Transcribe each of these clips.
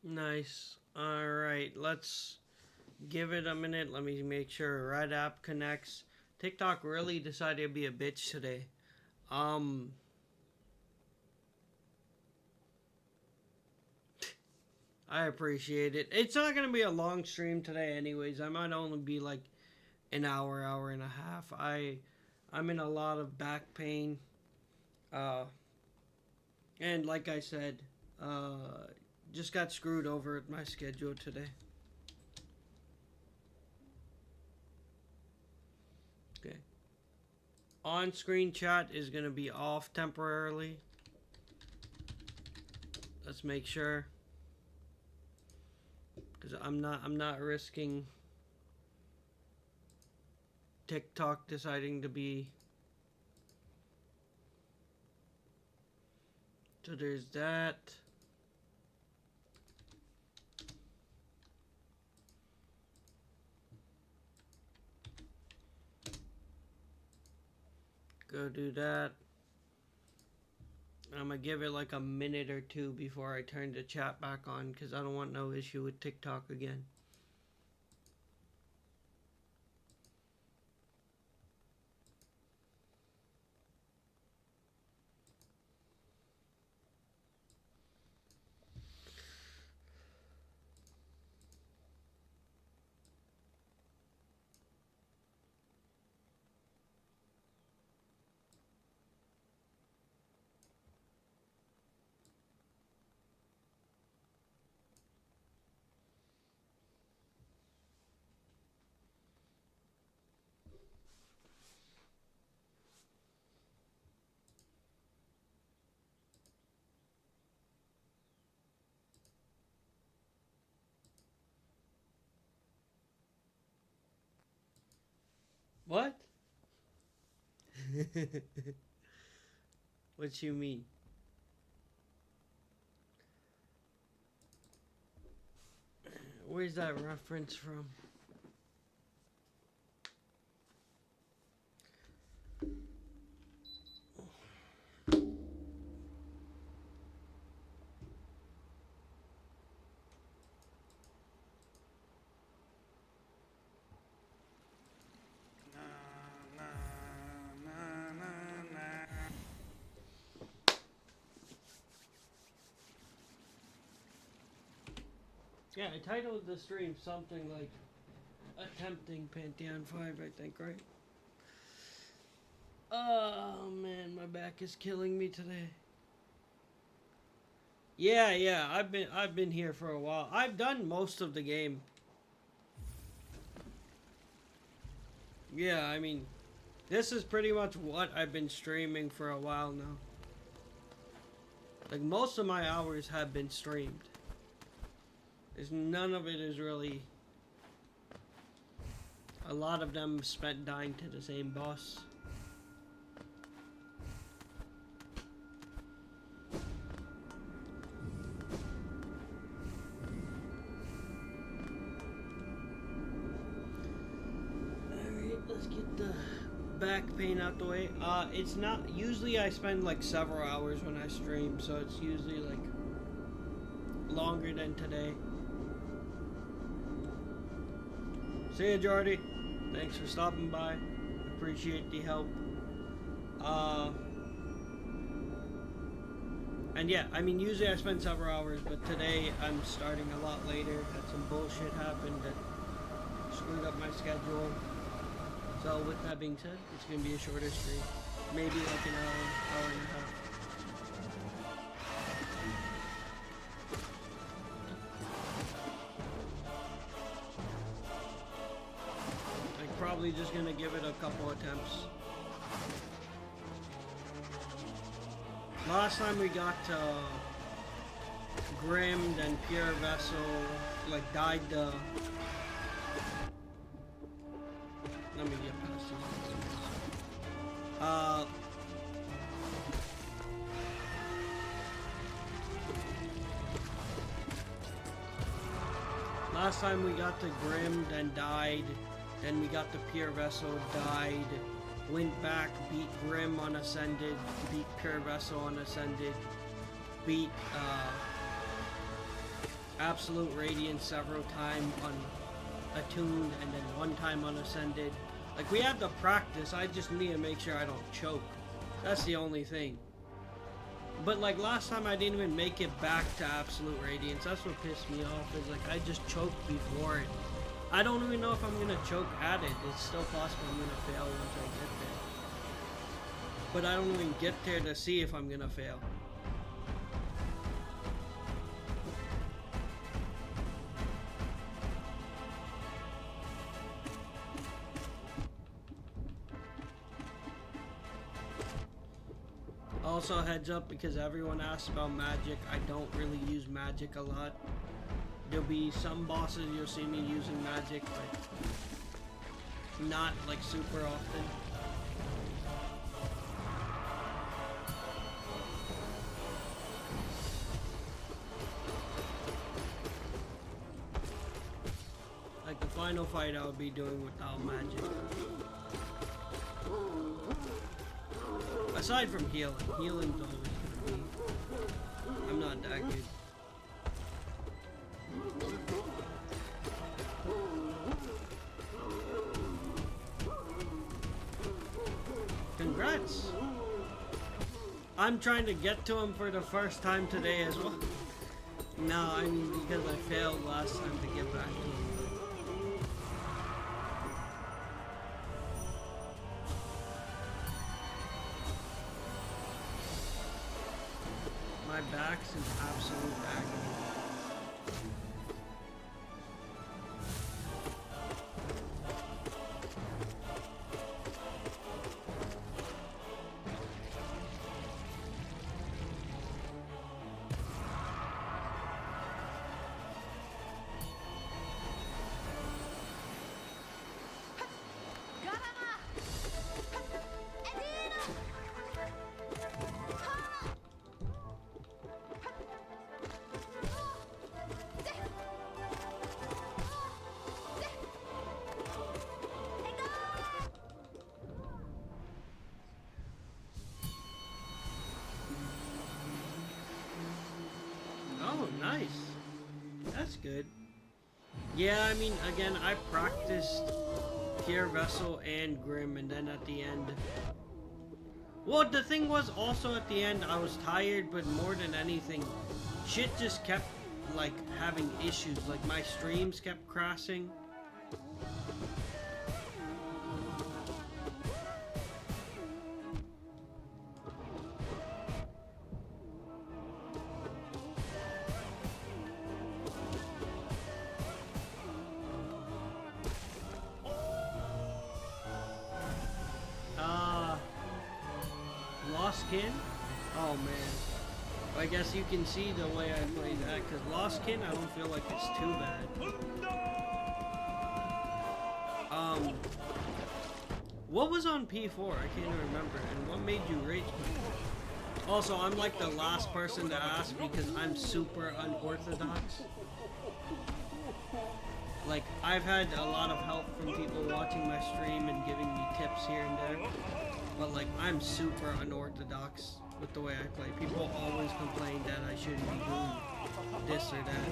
Nice. Alright, let's give it a minute. Let me make sure right app connects. TikTok really decided to be a bitch today. Um I appreciate it. It's not gonna be a long stream today anyways. I might only be like an hour, hour and a half. I'm in a lot of back pain. Uh and like I said, just got screwed over at my schedule today. Okay. On-screen chat is gonna be off temporarily. Let's make sure, because I'm not risking TikTok deciding to be. So there's that. Go do that. I'm gonna give it like a minute or two before I turn the chat back on because I don't want no issue with TikTok again. What? What you mean? Where's that reference from? Yeah, I titled the stream something like Attempting Pantheon 5, I think, right? Oh man, my back is killing me today. Yeah, I've been here for a while. I've done most of the game. Yeah, I mean, this is pretty much what I've been streaming for a while now. Like most of my hours have been streamed. There's none of it is really. A lot of them spent dying to the same boss. Alright, let's get the back pain out the way. It's not. Usually I spend like several hours when I stream, so it's usually like longer than today. See ya, Jordy. Thanks for stopping by. Appreciate the help. And yeah, I mean, usually I spend several hours, but today I'm starting a lot later. Had some bullshit happen that screwed up my schedule. So with that being said, it's gonna be a shorter stream. Maybe like an hour and a half. Probably just gonna give it a couple attempts. Last time we got Grimmed and Pure Vessel, like died the. Let me get past these. Last time we got the Grimmed and died. Then we got the Pure Vessel, died, went back, beat Grim on Ascended, beat Pure Vessel on Ascended, beat absolute radiance several times on attuned and then one time on ascended. Like, we have to practice. I just need to make sure I don't choke. That's the only thing. But like last time I didn't even make it back to absolute radiance. That's what pissed me off, is like I just choked before it. I don't even know if I'm gonna choke at it. It's still possible I'm gonna fail once I get there. But I don't even get there to see if I'm gonna fail. Also, heads up, because everyone asks about magic, I don't really use magic a lot. There'll be some bosses you'll see me using magic, but not like super often. Like the final fight I would be doing without magic. Aside from healing. Healing's always gonna be... I'm not that good. Congrats! I'm trying to get to him for the first time today as well. No, I mean because I failed last time to get back to him. My back's in absolute agony. Oh, nice. That's good. Yeah, I mean, again, I practiced Pure Vessel and Grim, and then at the end... Well, the thing was, also at the end, I was tired, but more than anything, shit just kept, like, having issues. Like, my streams kept crashing. Lost Kin? Oh man. I guess you can see the way I played that, because Lost Kin, I don't feel like it's too bad. What was on P4? I can't even remember. And what made you rage quit? Also, I'm like the last person to ask because I'm super unorthodox. Like, I've had a lot of help from people watching my stream and giving me tips here and there. But like, I'm super unorthodox with the way I play. People always complain that I shouldn't be doing this or that.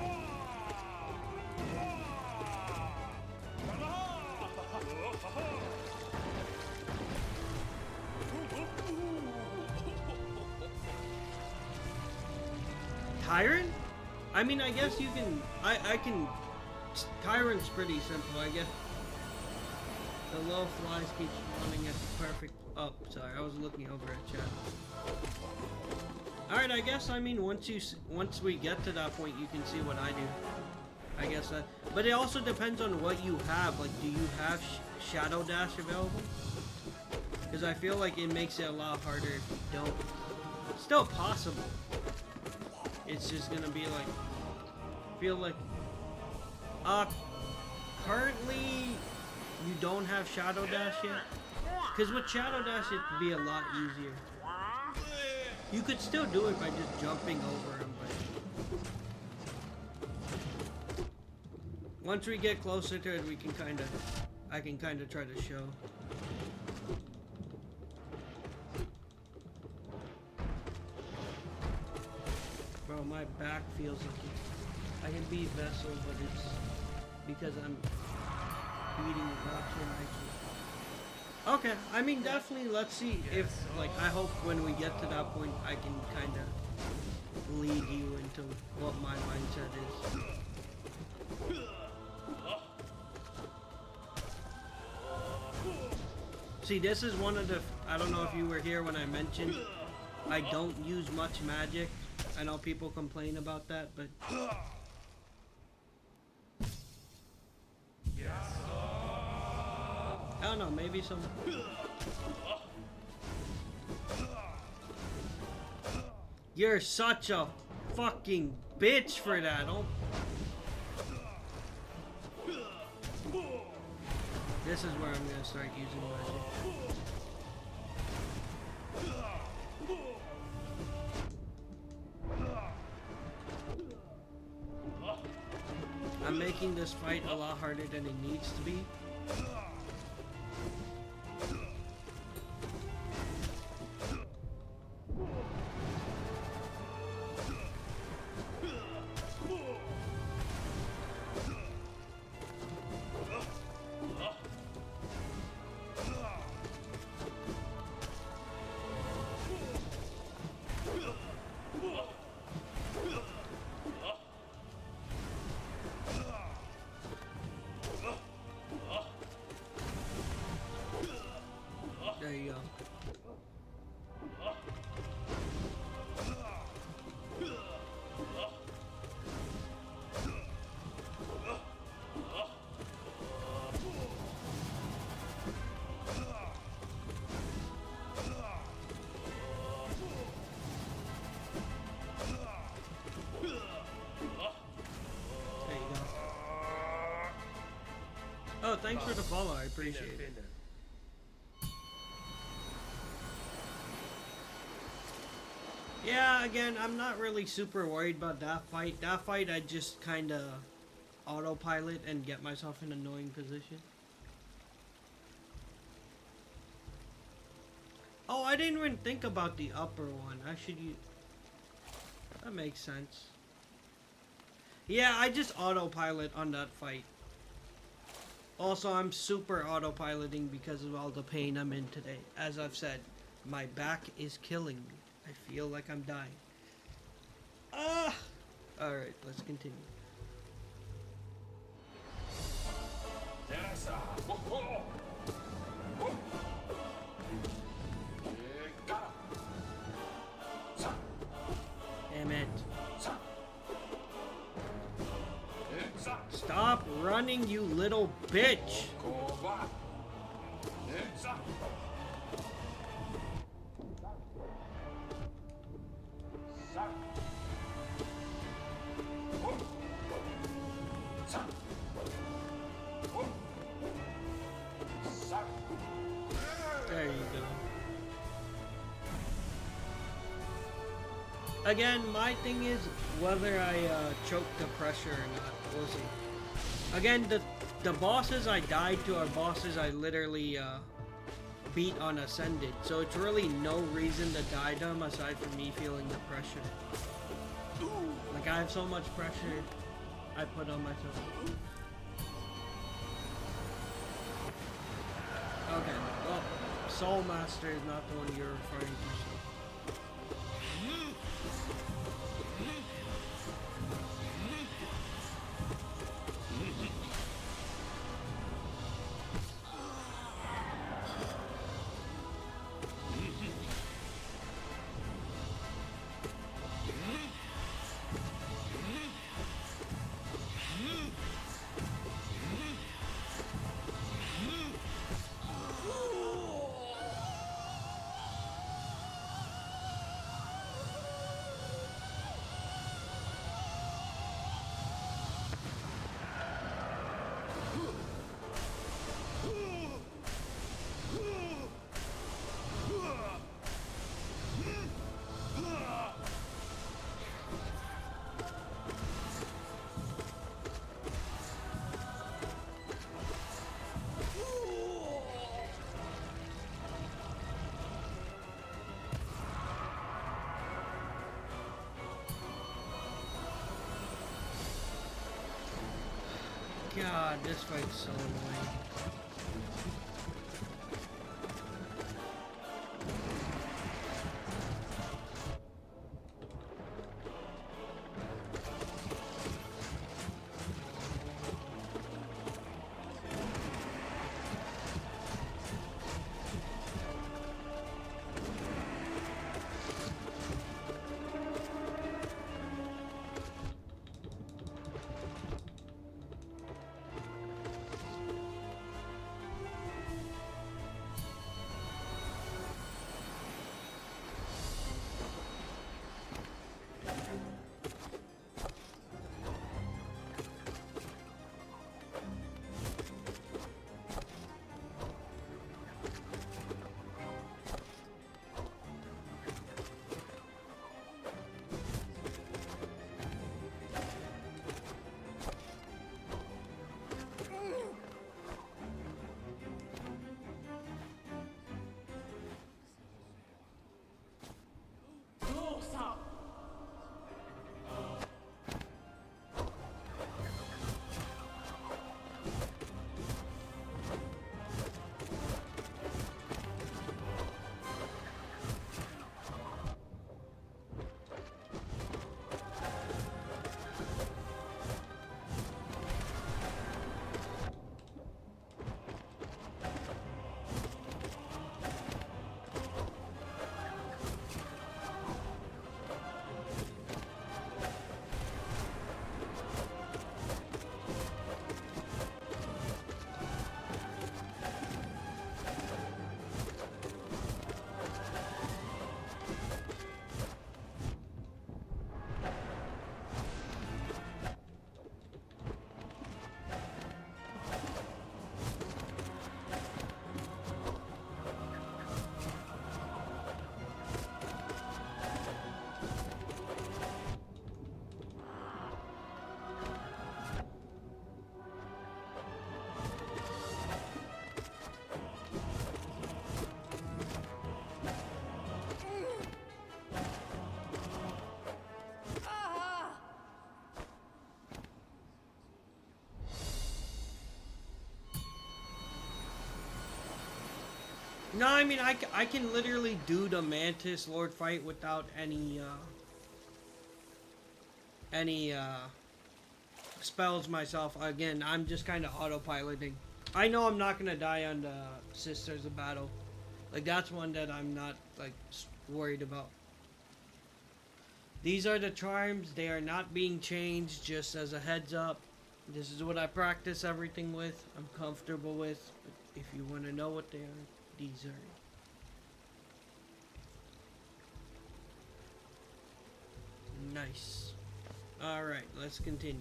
Tyrant? I mean, I guess you can... I can... Tyrant's pretty simple, I guess. The low flies keep spawning at the perfect... Oh, sorry, I was looking over at chat. Alright, I guess, I mean, once we get to that point, you can see what I do. I guess that... But it also depends on what you have. Like, do you have Shadow Dash available? Because I feel like it makes it a lot harder if you don't. It's still possible. It's just gonna be like... Feel like... Currently... You don't have Shadow Dash yet? Because with Shadow Dash it'd be a lot easier. You could still do it by just jumping over him, but... Once we get closer to it, we can kinda... I can kinda try to show. Bro, my back feels like it. I can beat Vessel, but it's because I'm beating Russian. Okay, I mean, definitely, let's see if, like, I hope when we get to that point, I can kind of lead you into what my mindset is. See, this is one of the, I don't know if you were here when I mentioned, I don't use much magic. I know people complain about that, but... I don't know, maybe some... You're such a fucking bitch for that. Oh. This is where I'm gonna start using magic. I'm making this fight a lot harder than it needs to be. There you go. Oh, thanks for the follow. I appreciate it. Yeah, again, I'm not really super worried about that fight. That fight, I just kind of autopilot and get myself in an annoying position. Oh, I didn't even think about the upper one. I should use... That makes sense. Yeah, I just autopilot on that fight. Also, I'm super autopiloting because of all the pain I'm in today. As I've said, my back is killing me. I feel like I'm dying. Ah! Alright, let's continue. Damn it. Stop running, you little bitch! There you go. Again, my thing is whether I choke the pressure or not. We'll see. Again, the bosses I died to are bosses I literally beat on Ascended. So it's really no reason to die to them aside from me feeling the pressure. Like, I have so much pressure I put on myself. Okay, well, Soul Master is not the one you're referring to. So. God, this fight's so annoying. No, I mean, I can literally do the Mantis Lord fight without any spells myself. Again, I'm just kind of autopiloting. I know I'm not gonna die on the Sisters of Battle. Like, that's one that I'm not, like, worried about. These are the charms. They are not being changed, just as a heads up. This is what I practice everything with. I'm comfortable with. But if you want to know what they are, these are. Nice. Alright, let's continue.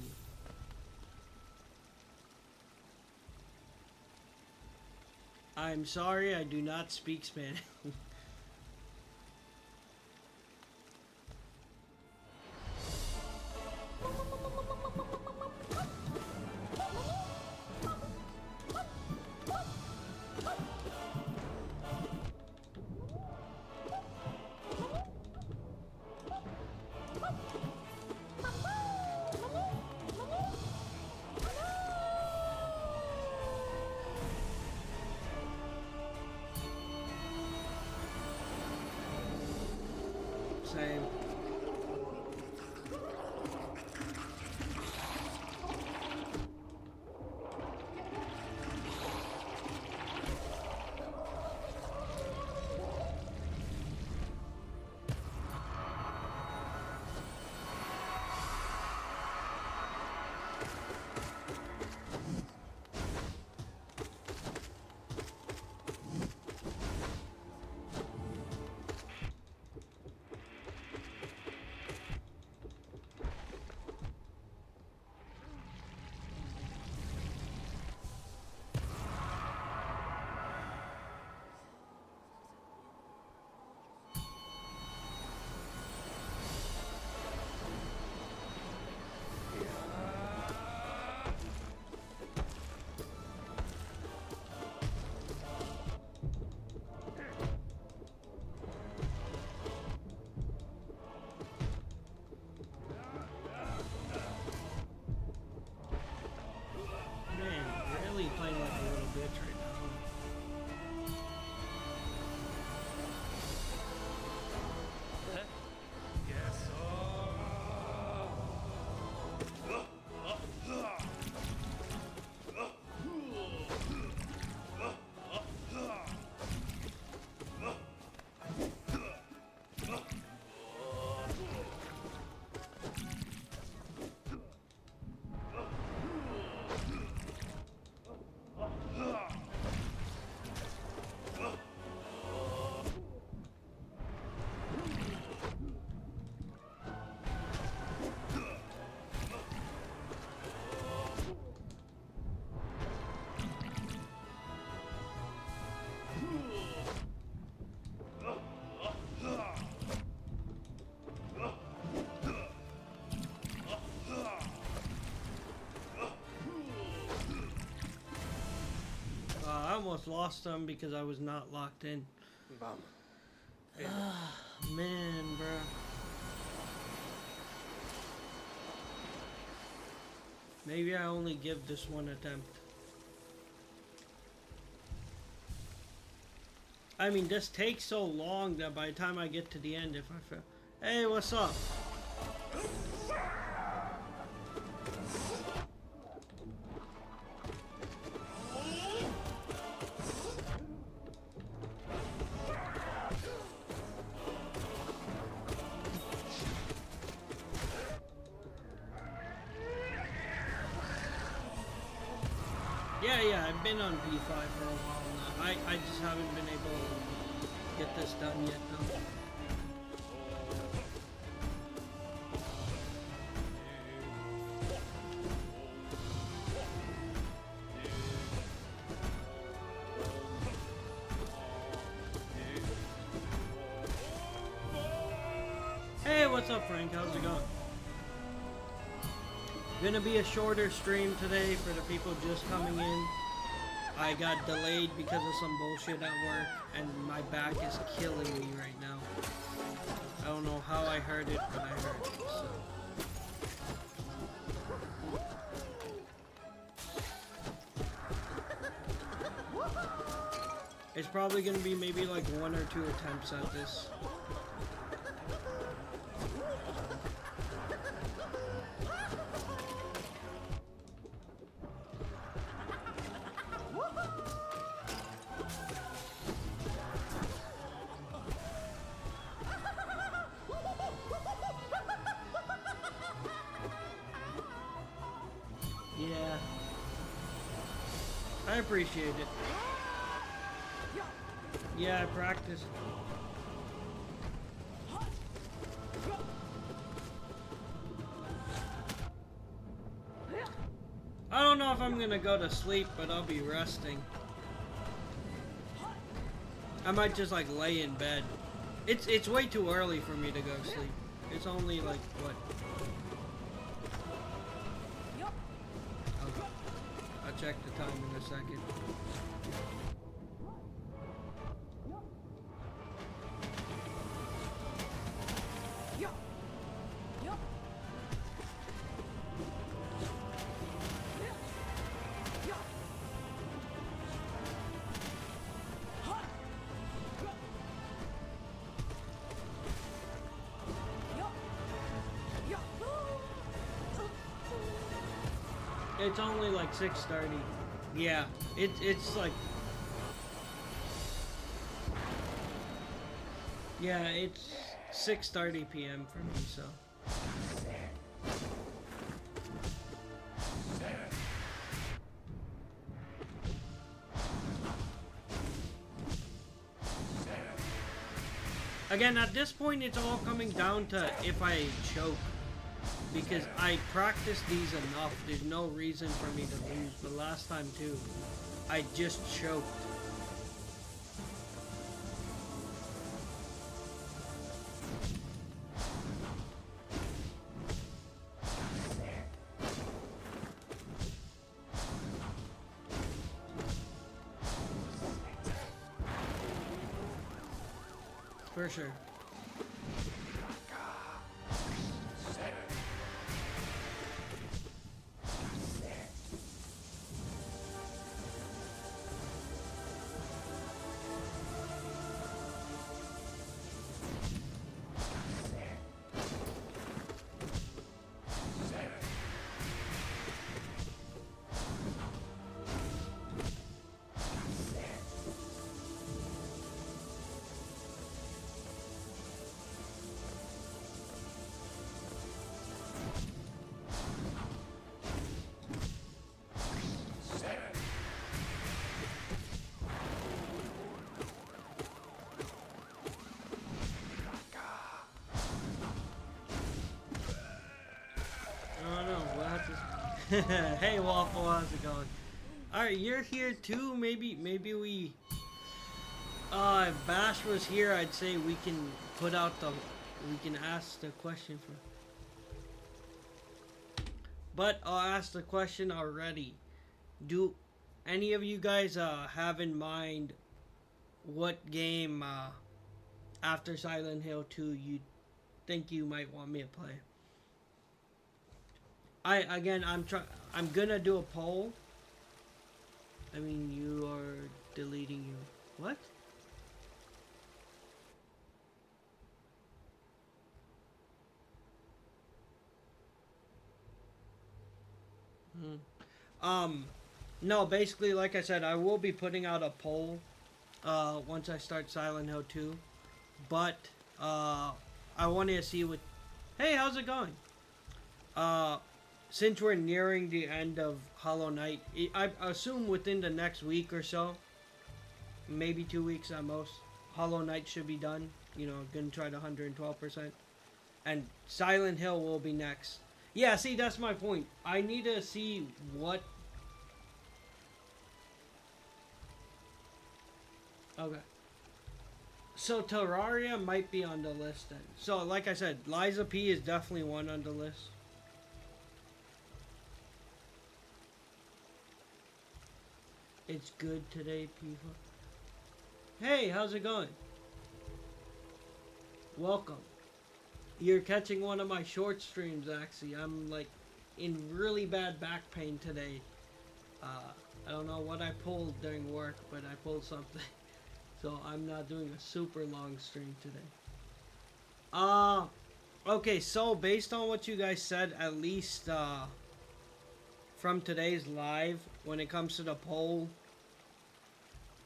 I'm sorry, I do not speak Spanish. Same. almost lost them because I was not locked in. Bum. Man, bro. Maybe I only give this one attempt. I mean, this takes so long that by the time I get to the end, if I fail... Hey, what's up? Yeah, I've been on P5 for a while now. I just haven't been able to get this done yet, though. Hey, what's up, Frank? How's it going? Gonna be a shorter stream today for the people just coming in. I got delayed because of some bullshit at work, and my back is killing me right now. I don't know how I heard it, but I heard it, so. It's probably gonna be maybe like 1 or 2 attempts at this. Yeah. I appreciate it. Yeah, I practice. I don't know if I'm gonna go to sleep, but I'll be resting. I might just like lay in bed. It's way too early for me to go sleep. It's only like what? I'll check the time in a second. It's only like 6:30. Yeah, it's like... Yeah, it's 6:30 p.m. for me, so... Again, at this point, it's all coming down to if I choke. Because I practiced these enough, there's no reason for me to lose. But last time too, I just choked. For sure. Hey Waffle, how's it going? Alright, you're here too. Maybe we if Bash was here, I'd say we can put out we can ask the question for. But I'll ask the question already. Do any of you guys have in mind what game after Silent Hill 2 you think you might want me to play? I'm gonna do a poll. I mean, you are deleting you. What? No, basically, like I said, I will be putting out a poll once I start Silent Hill 2. But I wanted to see what... Hey, how's it going? Since we're nearing the end of Hollow Knight, I assume within the next week or so, maybe 2 weeks at most, Hollow Knight should be done. You know, gonna try the 112%. And Silent Hill will be next. Yeah, see, that's my point. I need to see what... Okay. So Terraria might be on the list then. So, like I said, Liza P is definitely one on the list. It's good today, people. Hey, how's it going? Welcome. You're catching one of my short streams, actually. I'm, like, in really bad back pain today. I don't know what I pulled during work, but I pulled something. So, I'm not doing a super long stream today. Okay, so, based on what you guys said, at least, from today's live, when it comes to the poll,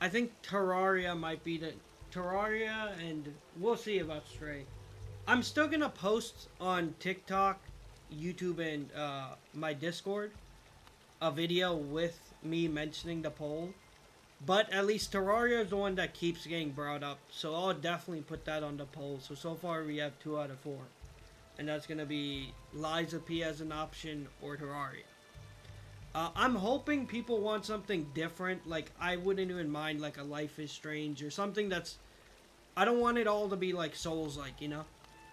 I think Terraria might be the... Terraria, and we'll see about Stray. I'm still gonna post on TikTok, YouTube, and my Discord a video with me mentioning the poll. But at least Terraria is the one that keeps getting brought up, so I'll definitely put that on the poll. So far we have 2 out of 4. And that's gonna be Liza P as an option or Terraria. I'm hoping people want something different. Like, I wouldn't even mind like a Life is Strange or something that's... I don't want it all to be like Souls-like, you know?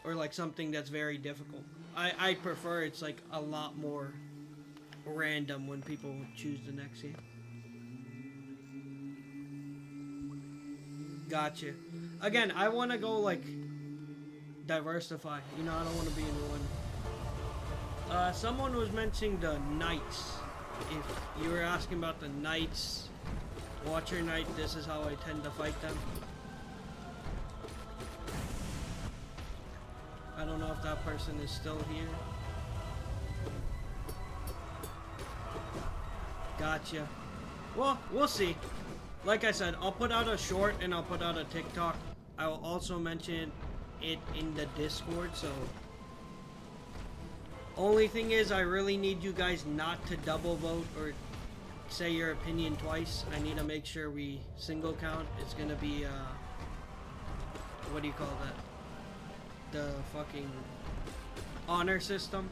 Or like something that's very difficult. I prefer it's like a lot more random when people choose the next game. Gotcha. Again, I want to go like diversify. You know, I don't want to be in one. Someone was mentioning the knights. If you were asking about the knights, Watcher Knight, this is how I tend to fight them. I don't know if that person is still here. Gotcha. Well, we'll see. Like I said, I'll put out a short and I'll put out a TikTok. I will also mention it in the Discord, so... Only thing is, I really need you guys not to double vote or say your opinion twice. I need to make sure we single count. It's gonna be, what do you call that? The fucking honor system.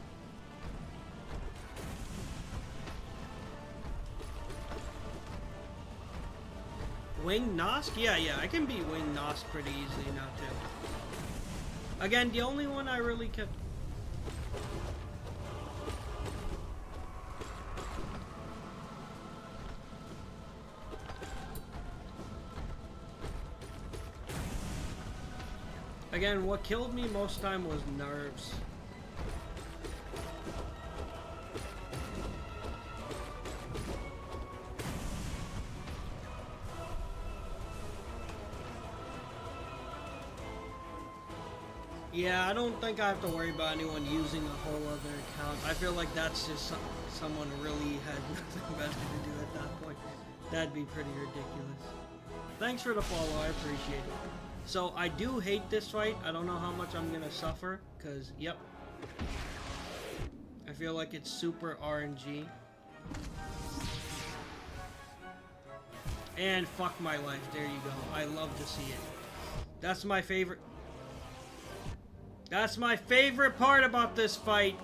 Wing Nosk? Yeah, I can beat Wing Nosk pretty easily now too. Again, the only one I really kept... Again, what killed me most time was nerves. Yeah, I don't think I have to worry about anyone using a whole other account. I feel like that's just someone really had nothing better to do at that point. That'd be pretty ridiculous. Thanks for the follow, I appreciate it. So, I do hate this fight. I don't know how much I'm gonna suffer, because, yep. I feel like it's super RNG. And fuck my life, there you go. I love to see it. That's my favorite... That's my favorite part about this fight.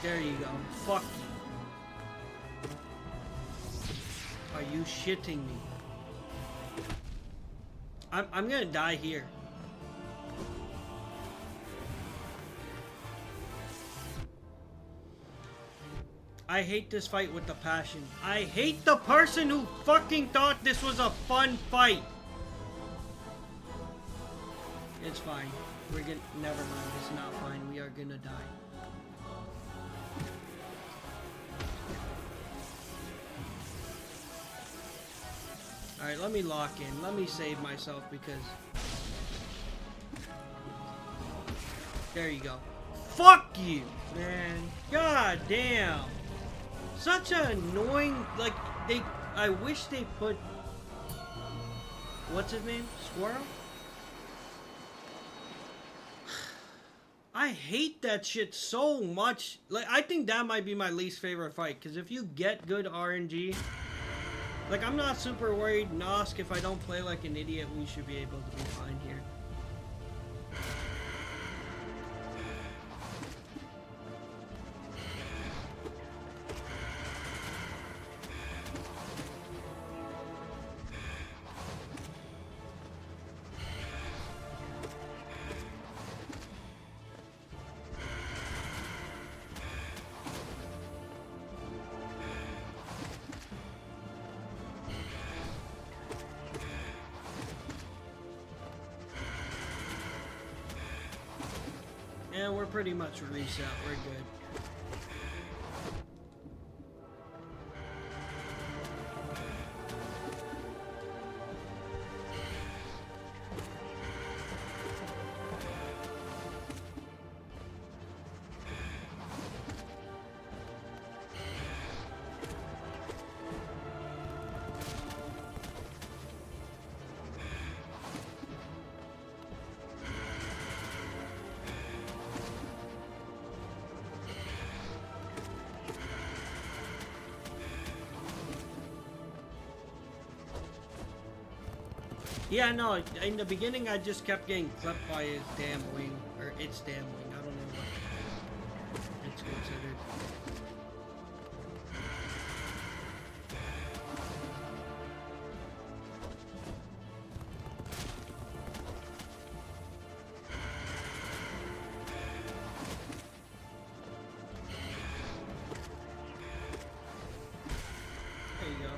There you go. Fuck you. Are you shitting me? I'm gonna die here. I hate this fight with the passion. I hate the person who fucking thought this was a fun fight. It's fine. We're gonna... Never mind. It's not fine. We are gonna die. Alright, let me lock in. Let me save myself because... There you go. Fuck you, man. God damn. Such an annoying... Like, they... I wish they put... What's his name? Squirrel? I hate that shit so much. Like, I think that might be my least favorite fight. Because if you get good RNG... Like, I'm not super worried, Nosk, if I don't play like an idiot, we should be able to be fine here. And we're pretty much reset. We're good. Yeah, no, in the beginning I just kept getting clipped by his damn wing, or its damn wing, I don't know what it's considered. There you go.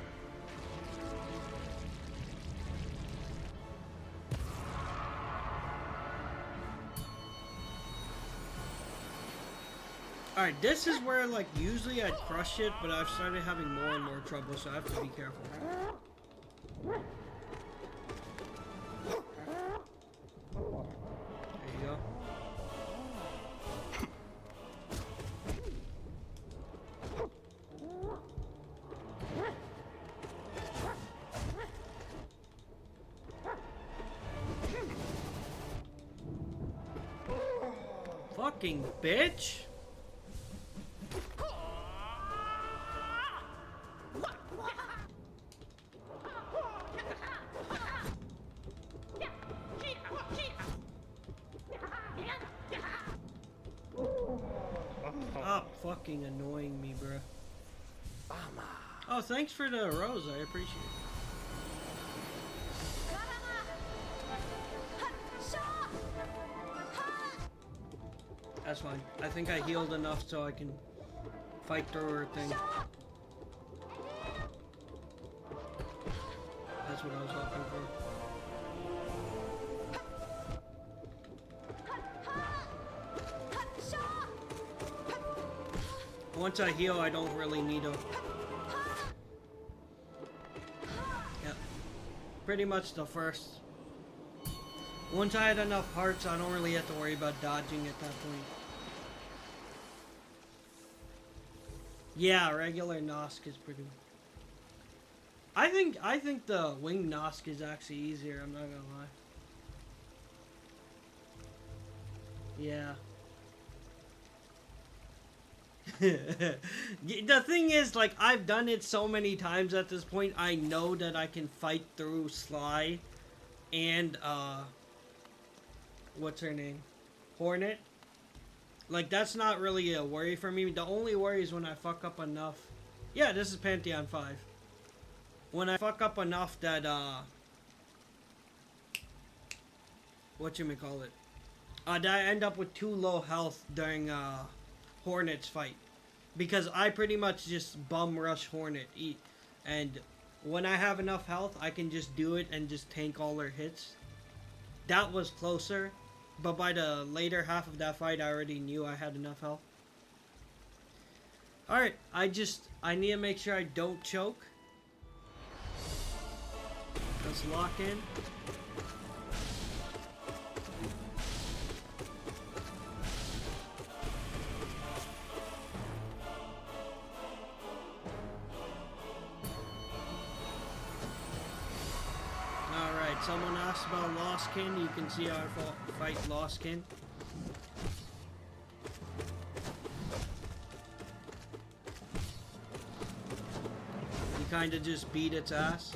Alright, this is where, like, usually I'd crush it, but I've started having more and more trouble, so I have to be careful. There you go. Fucking bitch! Stop fucking annoying me, bro. Oh, thanks for the rose. I appreciate it. That's fine. I think I healed enough so I can fight through her thing. That's what I was hoping for. Once I heal, I don't really need a... Yep. Pretty much the first. Once I had enough hearts, I don't really have to worry about dodging at that point. Yeah, regular Nosk is pretty... I think the wing Nosk is actually easier, I'm not gonna lie. Yeah. The thing is, like, I've done it so many times at this point, I know that I can fight through Sly and, what's her name? Hornet. Like, that's not really a worry for me. The only worry is when I fuck up enough. Yeah, this is Pantheon 5. When I fuck up enough that, whatchamacallit? That I end up with too low health during, Hornet's fight. because I pretty much just bum rush Hornet, and when I have enough health, I can just do it and just tank all their hits. That was closer, but by the later half of that fight, I already knew I had enough health. Alright, I need to make sure I don't choke. Let's lock in. Alright, someone asked about Lostkin. You can see how I fight Lostkin. You kind of just beat its ass.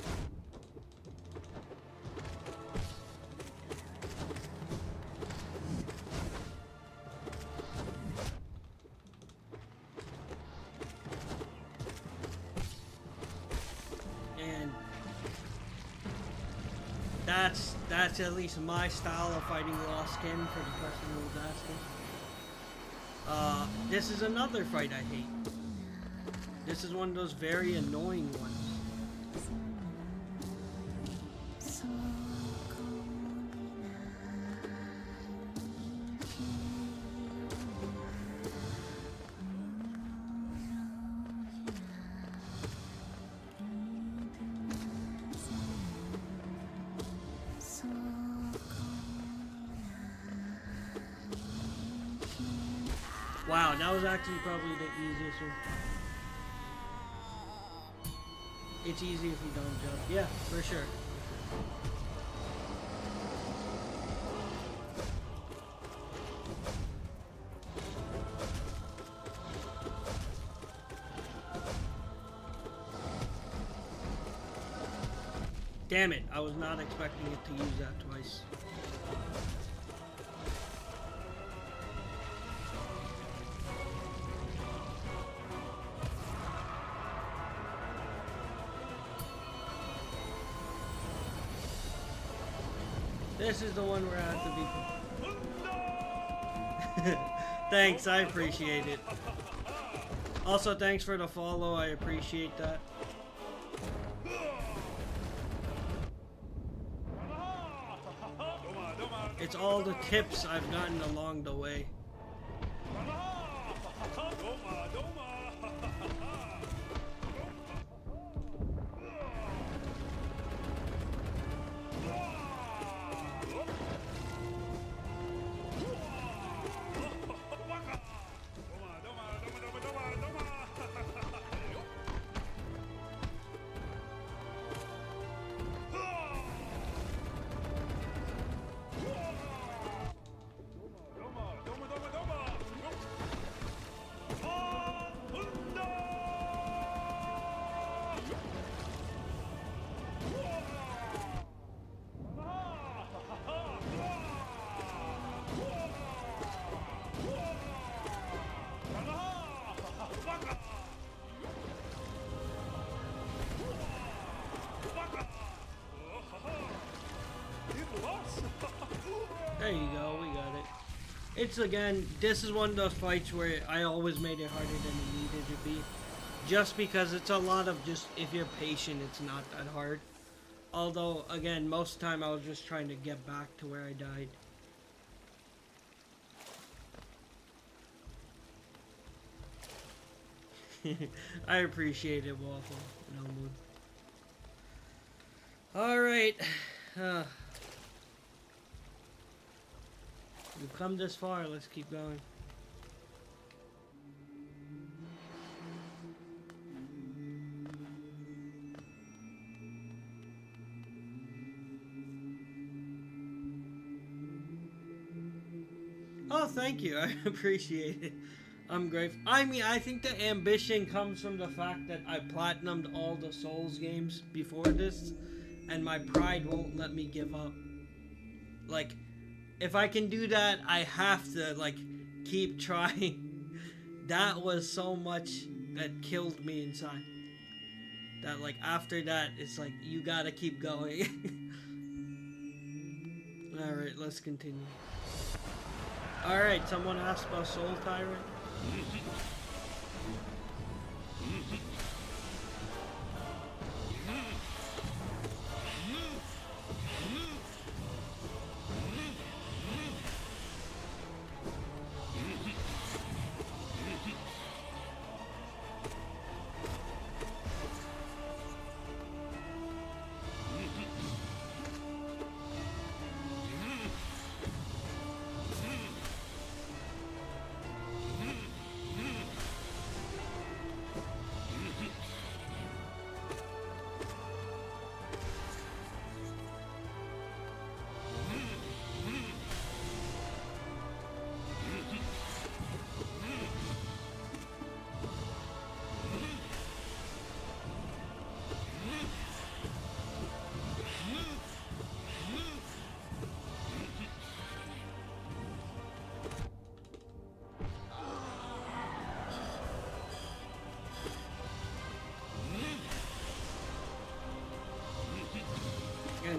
That's at least my style of fighting Lostkin, for the person who was asking. This is another fight I hate. This is one of those very annoying ones. Wow, that was actually probably the easiest one. It's easy if you don't jump. Yeah, for sure. Damn it, I was not expecting it to use that twice. This is the one where I have to be... Thanks, I appreciate it. Also, thanks for the follow, I appreciate that. It's all the tips I've gotten along the way. There you go, we got it. It's again, this is one of those fights where I always made it harder than it needed to be. Just because it's a lot of just, if you're patient, it's not that hard. Although, again, most of the time I was just trying to get back to where I died. I appreciate it, Waffle. No mood. Alright. We've come this far, let's keep going. Oh, thank you. I appreciate it. I'm grateful. I mean, I think the ambition comes from the fact that I platinumed all the Souls games before this, and my pride won't let me give up. Like, if I can do that, I have to, like, keep trying. That was so much that killed me inside. That, like, after that, it's like, you gotta keep going. Alright, let's continue. Alright, someone asked about Soul Tyrant.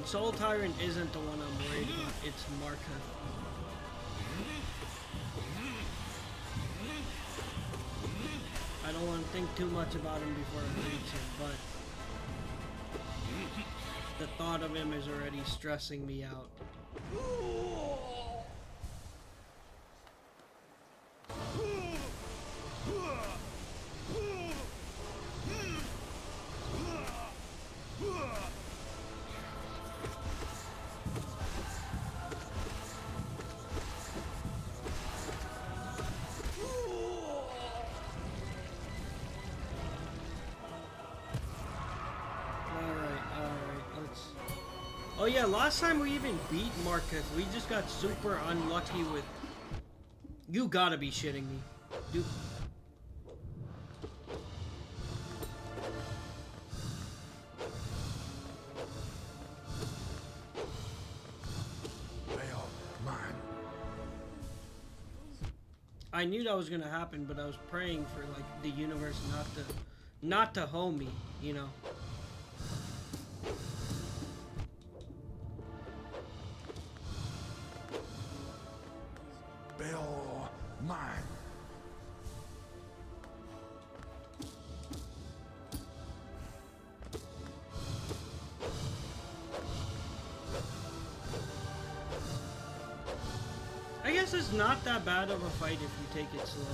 And Soul Tyrant isn't the one I'm worried about. It's Marka. I don't want to think too much about him before I reach him, but the thought of him is already stressing me out. Oh yeah, last time we even beat Marcus, we just got super unlucky with... You gotta be shitting me. Dude. I knew that was gonna happen, but I was praying for like the universe not to hold me, you know. I guess it's not that bad of a fight if you take it slow.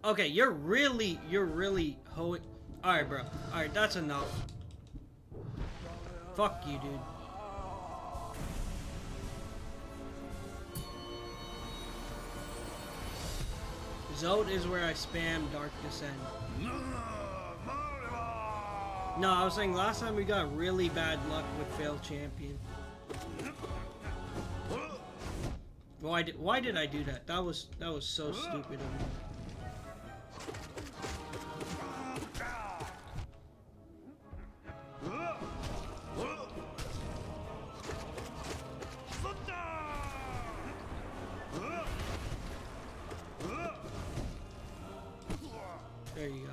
Okay, you're really hoeing. Alright, bro. Alright, that's enough. Fuck you, dude. Zote is where I spam Dark Descent. No, I was saying last time we got really bad luck with failed champion. Why did I do that? That was so stupid of me. There you go.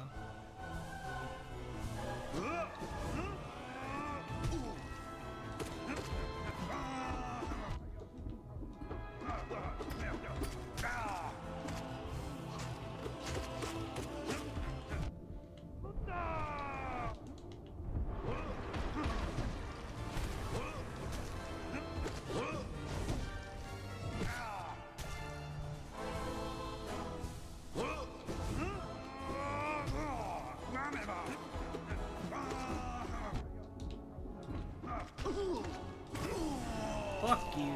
Fuck you,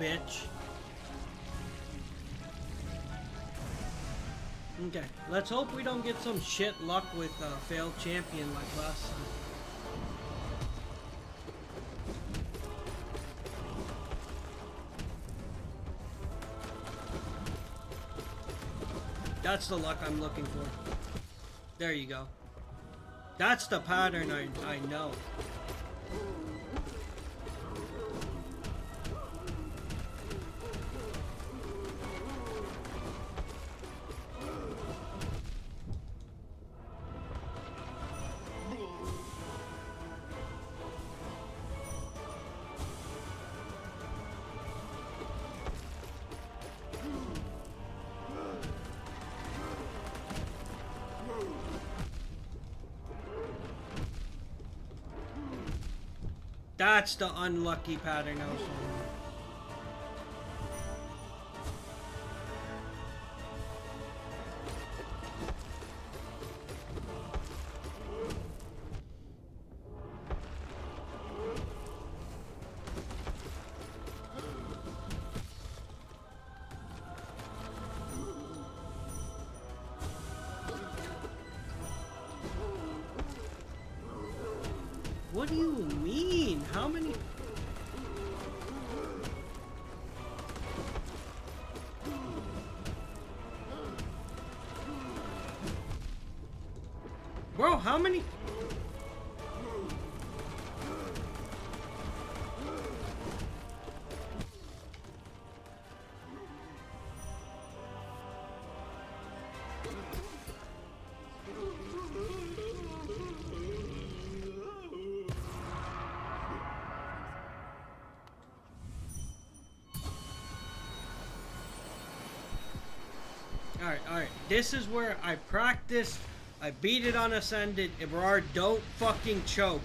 bitch. Okay, let's hope we don't get some shit luck with failed champion like last time. That's the luck I'm looking for. There you go. That's the pattern I know. That's the unlucky pattern I was on. What do you mean? How many? Bro, how many? This is where I practiced. I beat it on Ascended. Eberard, don't fucking choke.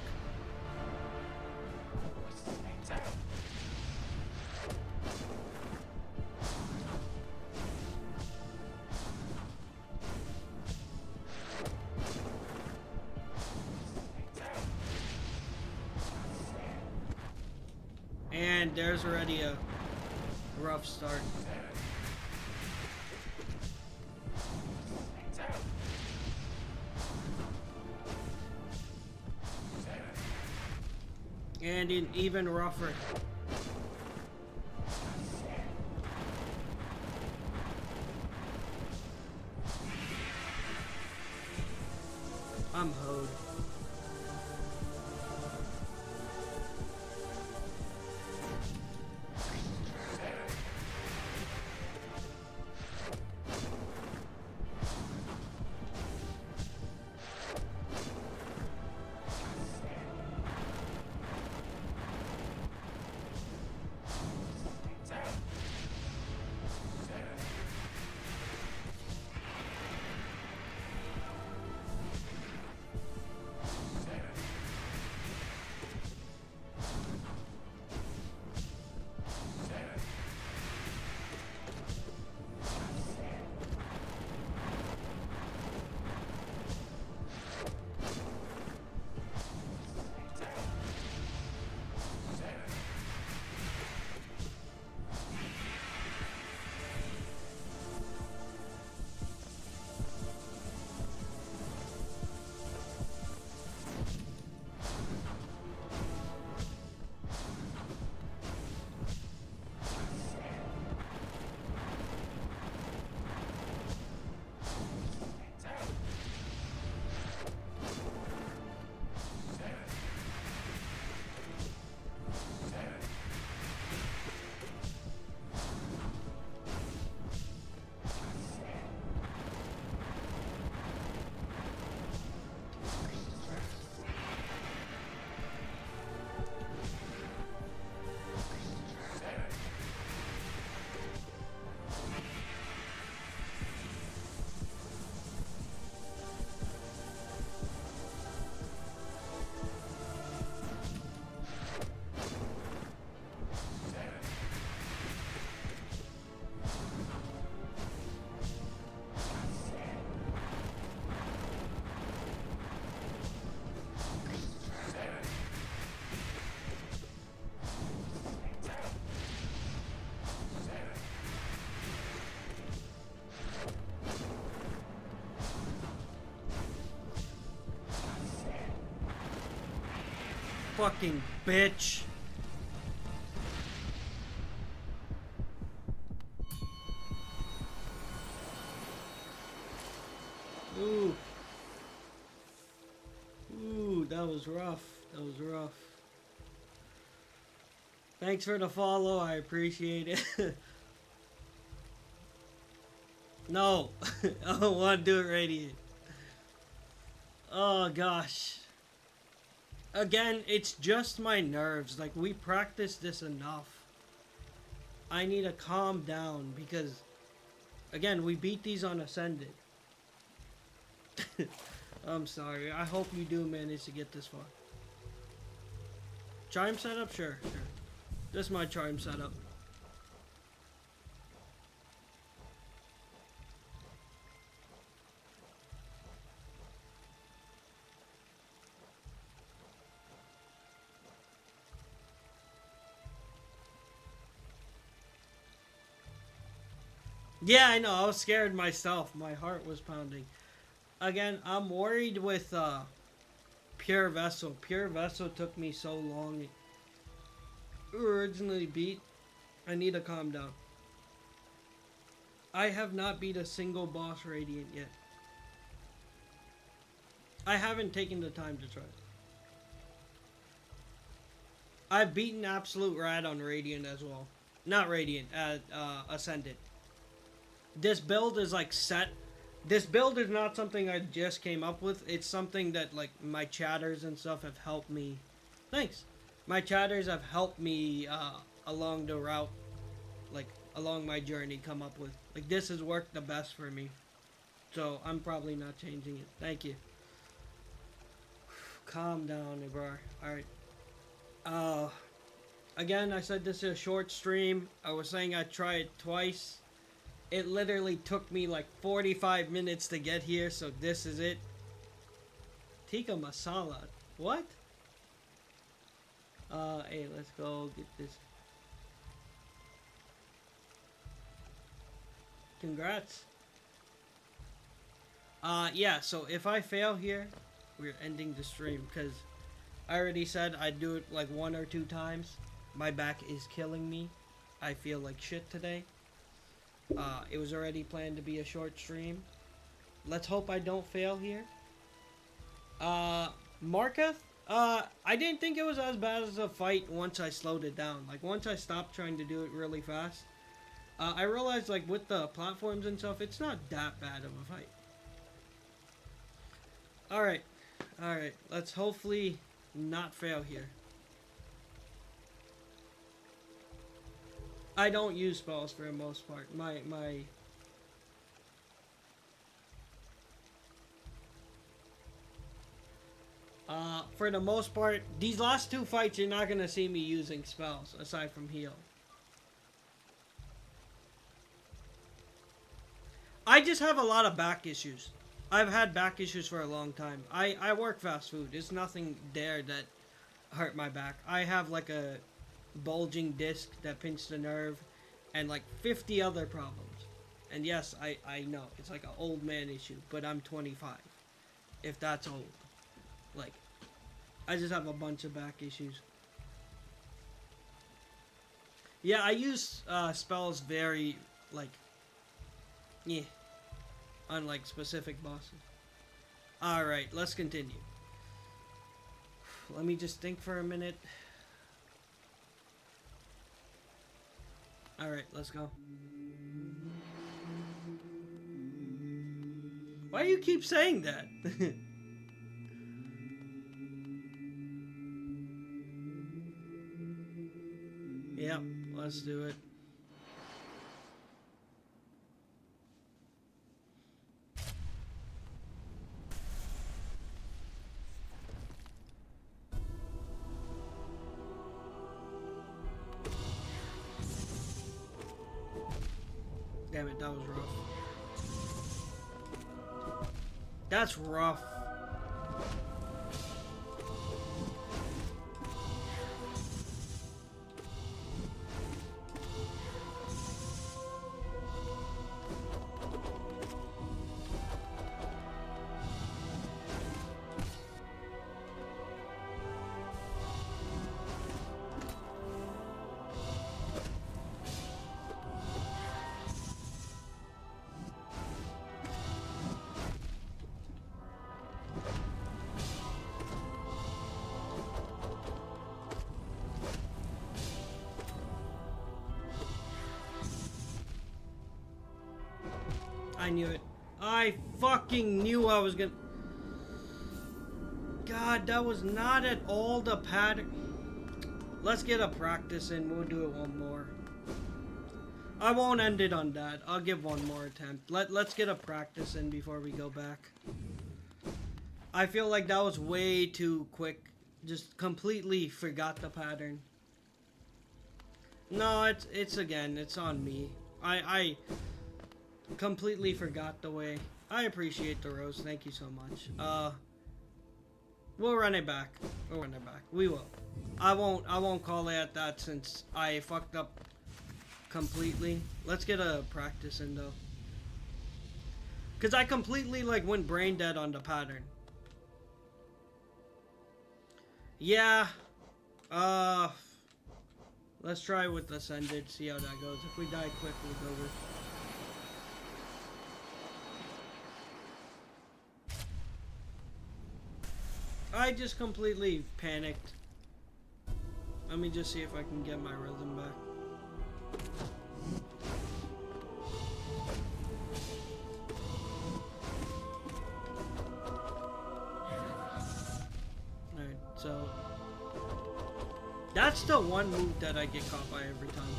And there's already a rough start. And an even rougher. I'm hoed. Fucking bitch. Ooh. Ooh, that was rough. That was rough. Thanks for the follow. I appreciate it. No. I don't want to do it Radiant. Oh, gosh. Again, it's just my nerves. Like, we practiced this enough. I need to calm down because, again, we beat these on Ascended. I'm sorry. I hope you do manage to get this far. Chime setup? Sure, sure. This is my chime setup. Yeah, I know. I was scared myself. My heart was pounding. Again, I'm worried with Pure Vessel. Pure Vessel took me so long. Originally beat. I need to calm down. I have not beat a single boss Radiant yet. I haven't taken the time to try it. I've beaten Absolute Rad on Radiant as well. Not Radiant, Ascended. This build is like set. This build is not something I just came up with. It's something that like my chatters and stuff have helped me. Thanks. My chatters have helped me along the route, like along my journey, come up with. Like this has worked the best for me. So I'm probably not changing it. Thank you. Calm down, Ibar. Alright. Again, I said this is a short stream. I was saying I'd try it twice. It literally took me like 45 minutes to get here, so this is it. Tikka masala. What? Hey, let's go get this. Congrats. Yeah, so if I fail here, we're ending the stream, because I already said I'd do it like 1 or 2 times. My back is killing me. I feel like shit today. It was already planned to be a short stream. Let's hope I don't fail here. Marketh? I didn't think it was as bad as a fight once I slowed it down. Like, once I stopped trying to do it really fast, I realized, like, with the platforms and stuff, it's not that bad of a fight. Alright. Alright. Let's hopefully not fail here. I don't use spells for the most part. For the most part, these last 2 fights, you're not gonna see me using spells, aside from heal. I just have a lot of back issues. I've had back issues for a long time. I work fast food. There's nothing there that hurt my back. I have like a bulging disc that pinched the nerve, and like 50 other problems. And yes, I know, it's like an old man issue, but I'm 25. If that's old. Like, I just have a bunch of back issues. Yeah, I use spells very, like, yeah, on like specific bosses. Alright, let's continue. Let me just think for a minute. Alright, let's go. Why do you keep saying that? Yep, let's do it. Damn it, that was rough. That's rough. I knew it. I fucking knew I was gonna... God, that was not at all the pattern. Let's get a practice in. We'll do it one more. I won't end it on that. I'll give one more attempt. Let's get a practice in before we go back. I feel like that was way too quick. Just completely forgot the pattern. No, it's again, it's on me. I completely forgot the way. I appreciate the rose. Thank you so much. We'll run it back. We'll run it back. We will. I won't call it at that since I fucked up completely. Let's get a practice in though. Cause I completely like went brain dead on the pattern. Yeah. Let's try with Ascended, see how that goes. If we die quick, we'll go with... I just completely panicked. Let me just see if I can get my rhythm back. Alright, so... That's the one move that I get caught by every time.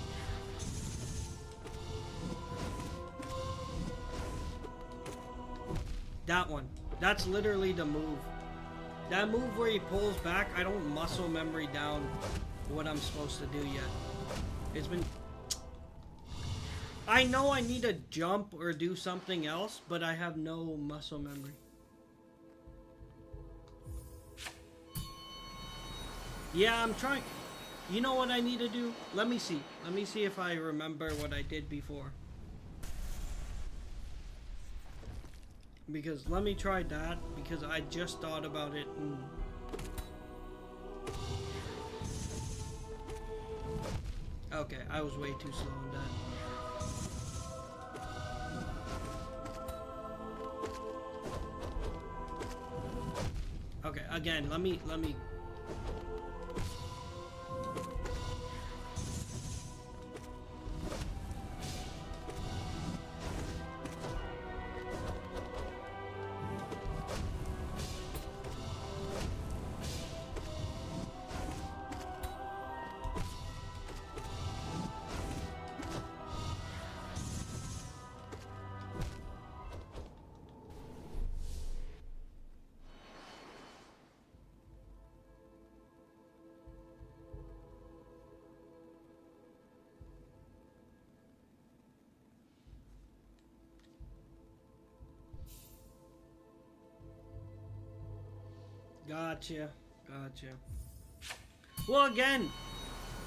That one. That's literally the move. That move where he pulls back, I don't muscle memory down what I'm supposed to do yet. It's been... I know I need to jump or do something else, but I have no muscle memory. Yeah, I'm trying. You know what I need to do? Let me see. Let me see if I remember what I did before. Because let me try that, because I just thought about it. Okay, I was way too slow on that. Okay, again, let me Gotcha. Well, again,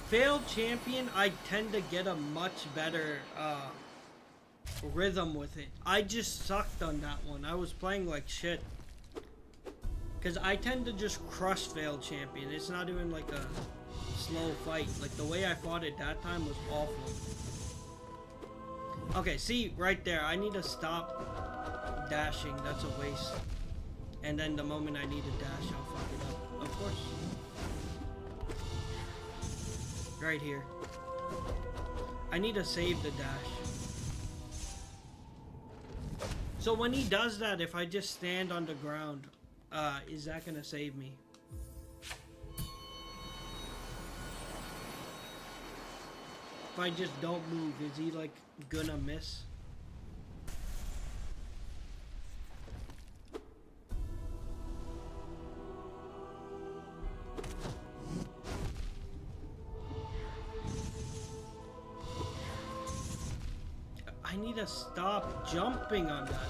failed champion, I tend to get a much better rhythm with it. I just sucked on that one. I was playing like shit. Because I tend to just crush failed champion. It's not even like a slow fight. Like the way I fought it that time was awful. Okay, see, right there. I need to stop dashing. That's a waste. And then the moment I need to dash, I'll fuck it up. Of course. Right here. I need to save the dash. So when he does that, if I just stand on the ground, is that gonna save me? If I just don't move, is he like gonna miss? I need to stop jumping on that.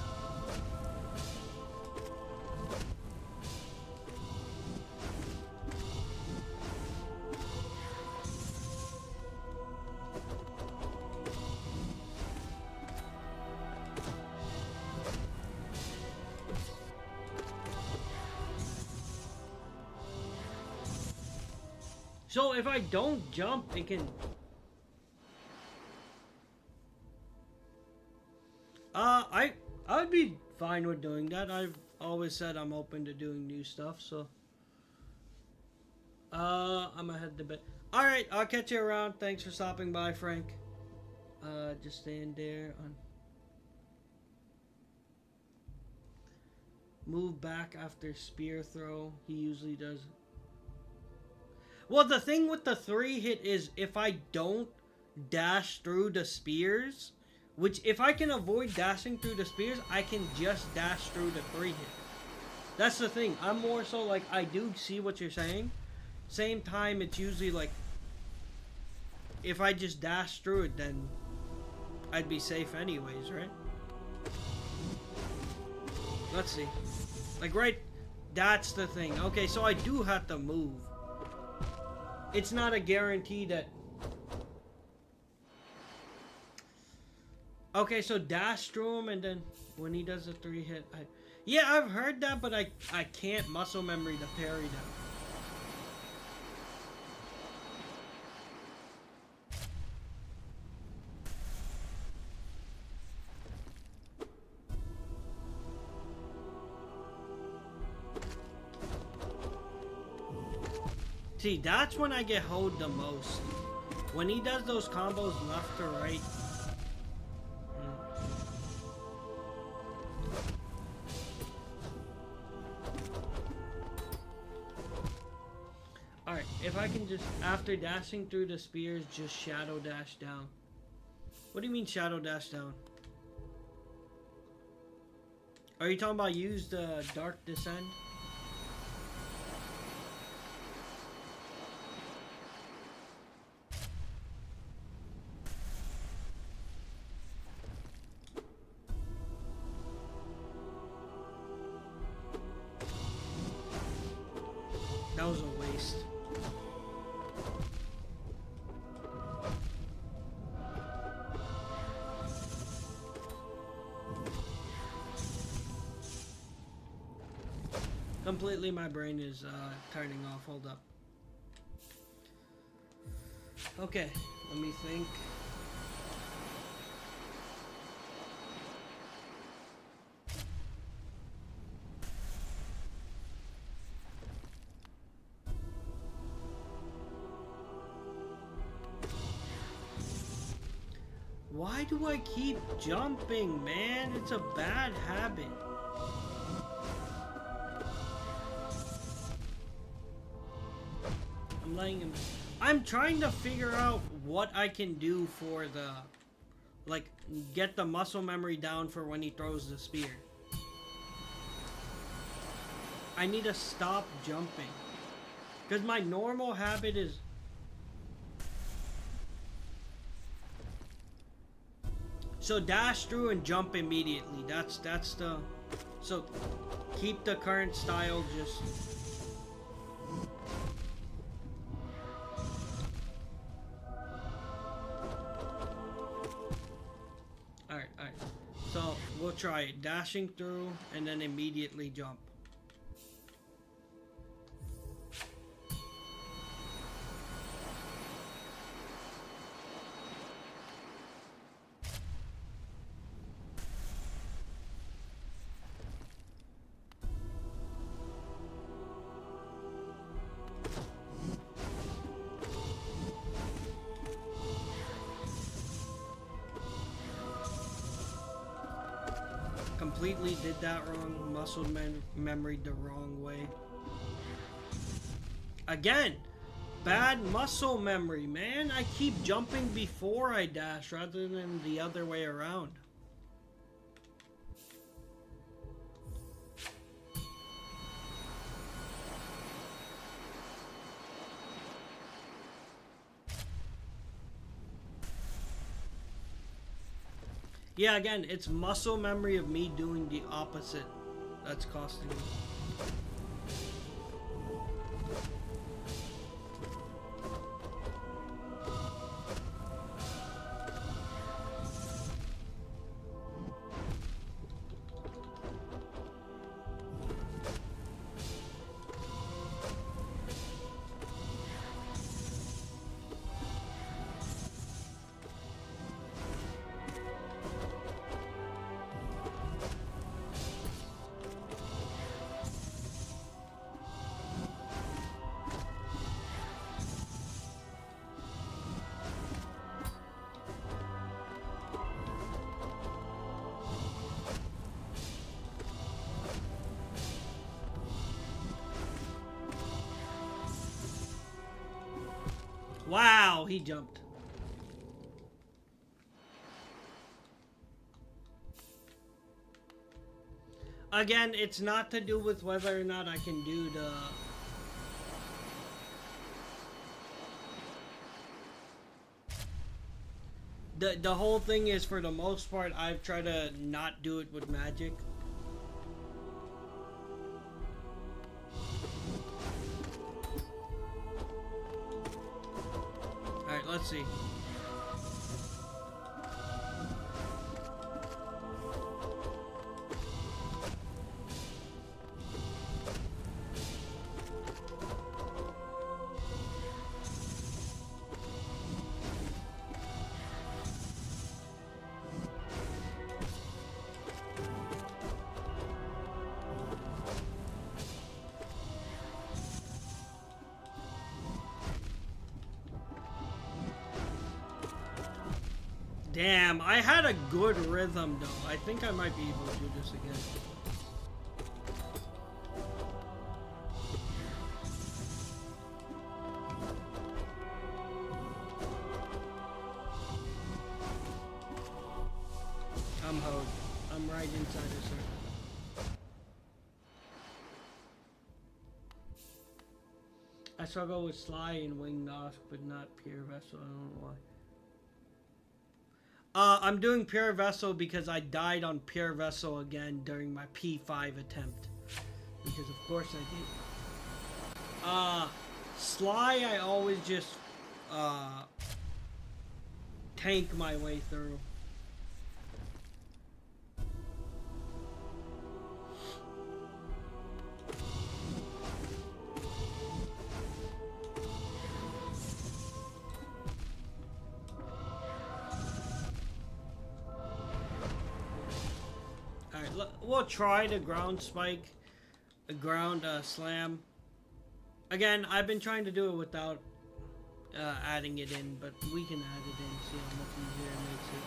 So if I don't jump, it can... I would be fine with doing that. I've always said I'm open to doing new stuff, so... I'm gonna head to bed. Alright, I'll catch you around. Thanks for stopping by, Frank. Just stand there on... Move back after spear throw. He usually does... Well, the thing with the 3-hit is if I don't dash through the spears, which if I can avoid dashing through the spears, I can just dash through the 3-hit. That's the thing. I'm more so like, I do see what you're saying. Same time, it's usually like, if I just dash through it, then I'd be safe anyways, right? Let's see. Like, right, that's the thing. Okay, so I do have to move. It's not a guarantee that... Okay, so dash through him and then when he does a 3-hit... Yeah, I've heard that, but I can't muscle memory the parry down. See, that's when I get hoed the most. When he does those combos left to right. Alright, if I can just, after dashing through the spears, just shadow dash down. What do you mean shadow dash down? Are you talking about use the Dark Descent? That was a waste. Completely, my brain is turning off. Hold up. Okay, let me think. Why do I keep jumping, man? It's a bad habit. I'm letting him... I'm trying to figure out what I can do for the... Like, get the muscle memory down for when he throws the spear. I need to stop jumping. Because my normal habit is... So dash through and jump immediately. That's the... So keep the current style just... Alright. So we'll try it. Dashing through and then immediately jump. Completely did that wrong. Muscle memory the wrong way. Again, bad muscle memory, man. I keep jumping before I dash rather than the other way around. Yeah, again, it's muscle memory of me doing the opposite that's costing me. Wow, he jumped. Again, it's not to do with whether or not I can do the whole thing is, for the most part, I've tried to not do it with magic. Alright, let's see. Damn, I had a good rhythm though. I think I might be able to do this again. I'm hoed. I'm right inside the circle. struggle with Sly and Winged Nosk, but not Pure Vessel. I don't know why. I'm doing Pure Vessel because I died on Pure Vessel again during my P5 attempt. Because of course I did. Sly, I always just tank my way through. Alright, we'll try the ground spike, the ground slam. Again, I've been trying to do it without adding it in, but we can add it in, see how much easier it makes it.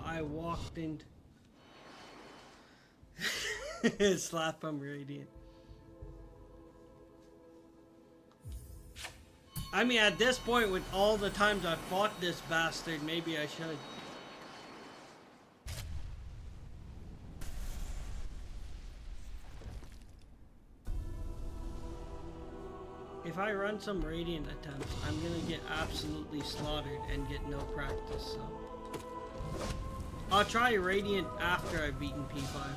I walked into slap him radiant. I mean, at this point, with all the times I fought this bastard, maybe I should. If I run some radiant attempts, I'm gonna get absolutely slaughtered and get no practice, so I'll try Radiant after I've beaten P5.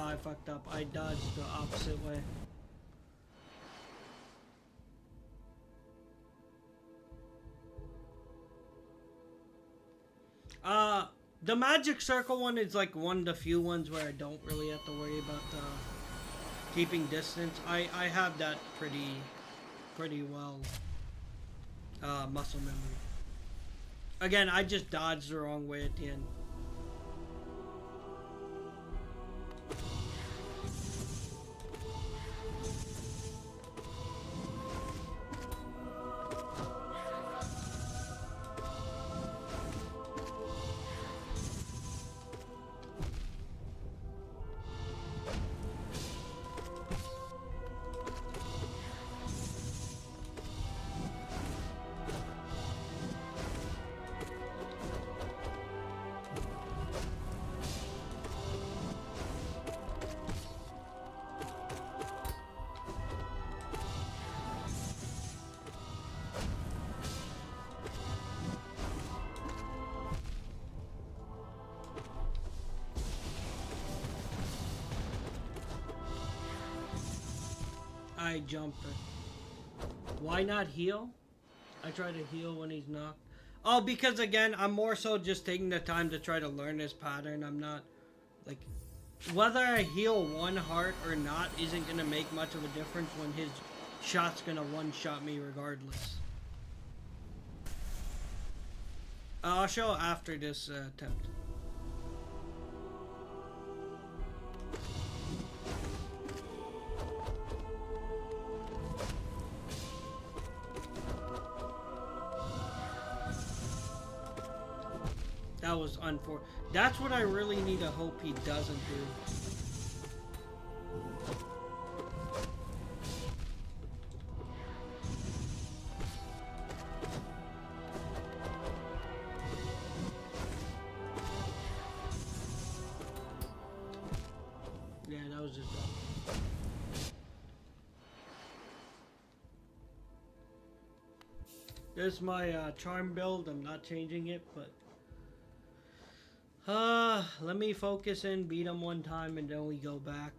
I fucked up. I dodged the opposite way. The magic circle one is like one of the few ones where I don't really have to worry about keeping distance. I have that pretty well muscle memory. Again, I just dodged the wrong way at the end. I jumped. Why not heal? I try to heal when he's knocked. Oh, because again, I'm more so just taking the time to try to learn his pattern. I'm not, like, whether I heal one heart or not isn't going to make much of a difference when his shot's going to one-shot me regardless. I'll show after this attempt. That was unfortunate. That's what I really need to hope he doesn't do. Yeah, that was just dumb. This is my charm build. I'm not changing it, but let me focus in, beat him one time, and then we go back.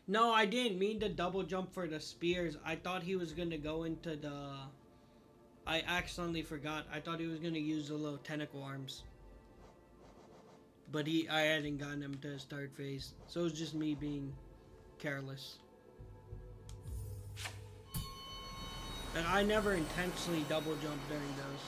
No, I didn't mean to double jump for the spears. I thought he was gonna go into the... I accidentally forgot. I thought he was gonna use the little tentacle arms. But I hadn't gotten him to his third phase. So it was just me being careless. And I never intentionally double jump during those.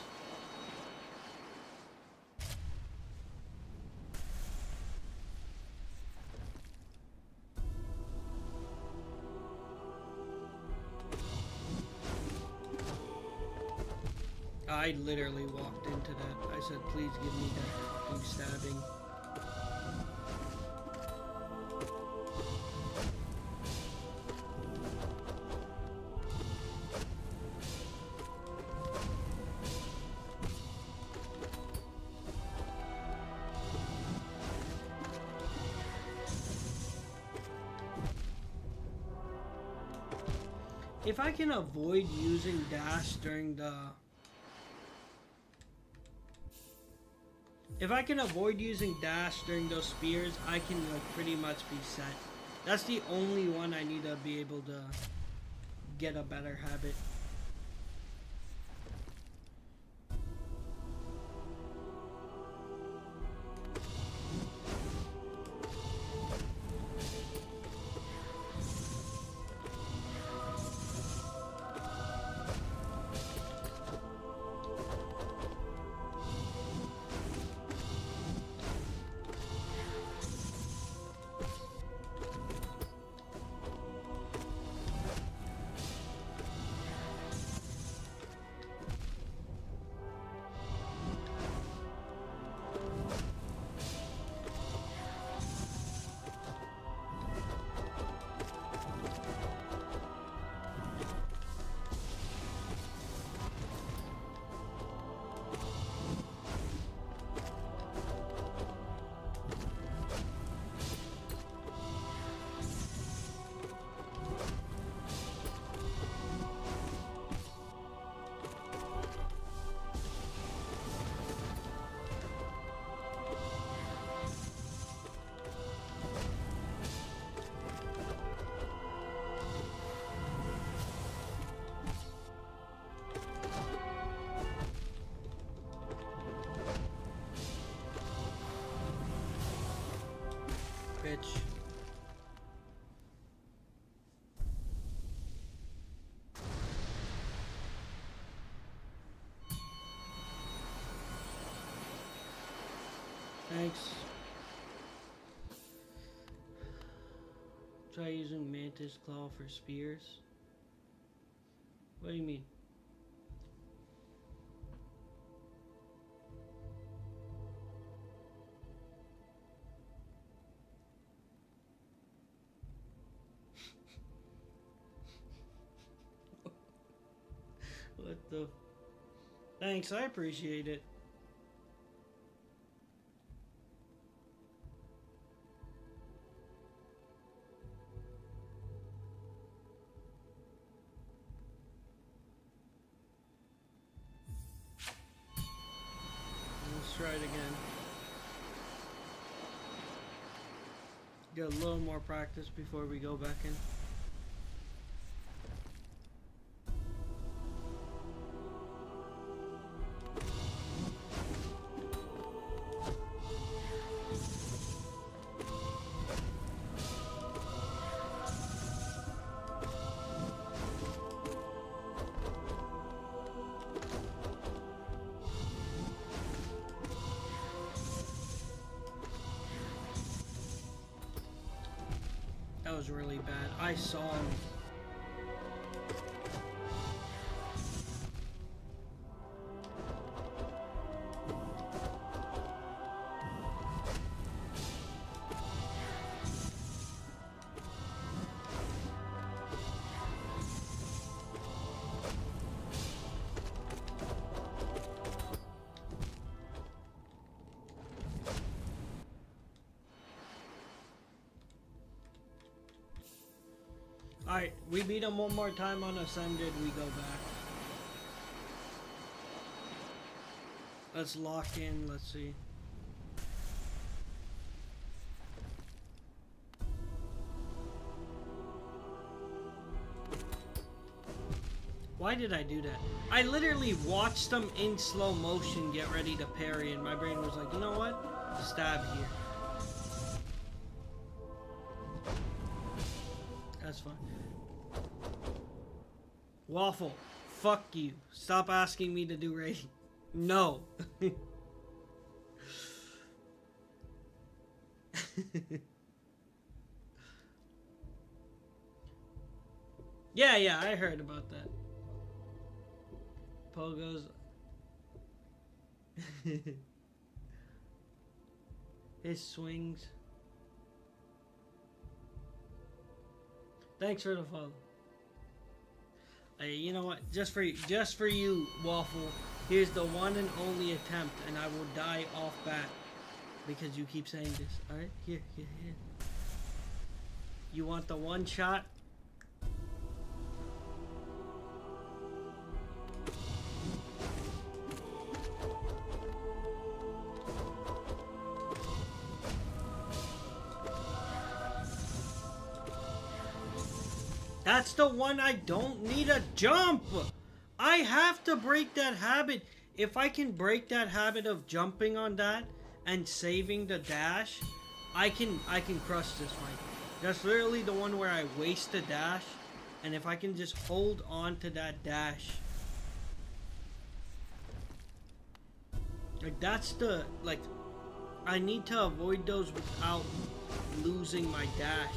I literally walked into that. I said, please give me that fucking stabbing. If I can avoid using dash during the... If I can avoid using dash during those spears, I can like pretty much be set. That's the only one I need to be able to get a better habit. Bitch. Thanks. Try using Mantis Claw for spears. What do you mean? What the... Thanks, I appreciate it. Let's try it again. Get a little more practice before we go back in. That was really bad. I saw him. Alright, we beat him one more time on Ascended, we go back. Let's lock in, let's see. Why did I do that? I literally watched them in slow motion get ready to parry, and my brain was like, you know what? Stab here. That's fine. Waffle, fuck you. Stop asking me to do raiding. No. Yeah, I heard about that. Pogo's. His swings. Thanks for the follow. Hey, you know what? Just for you, Waffle. Here's the one and only attempt, and I will die off bat because you keep saying this. All right, here. You want the one shot? That's the one I don't need a jump. I have to break that habit. If I can break that habit of jumping on that and saving the dash, I can crush this fight. That's literally the one where I waste the dash, and if I can just hold on to that dash, like that's the I need to avoid those without losing my dash.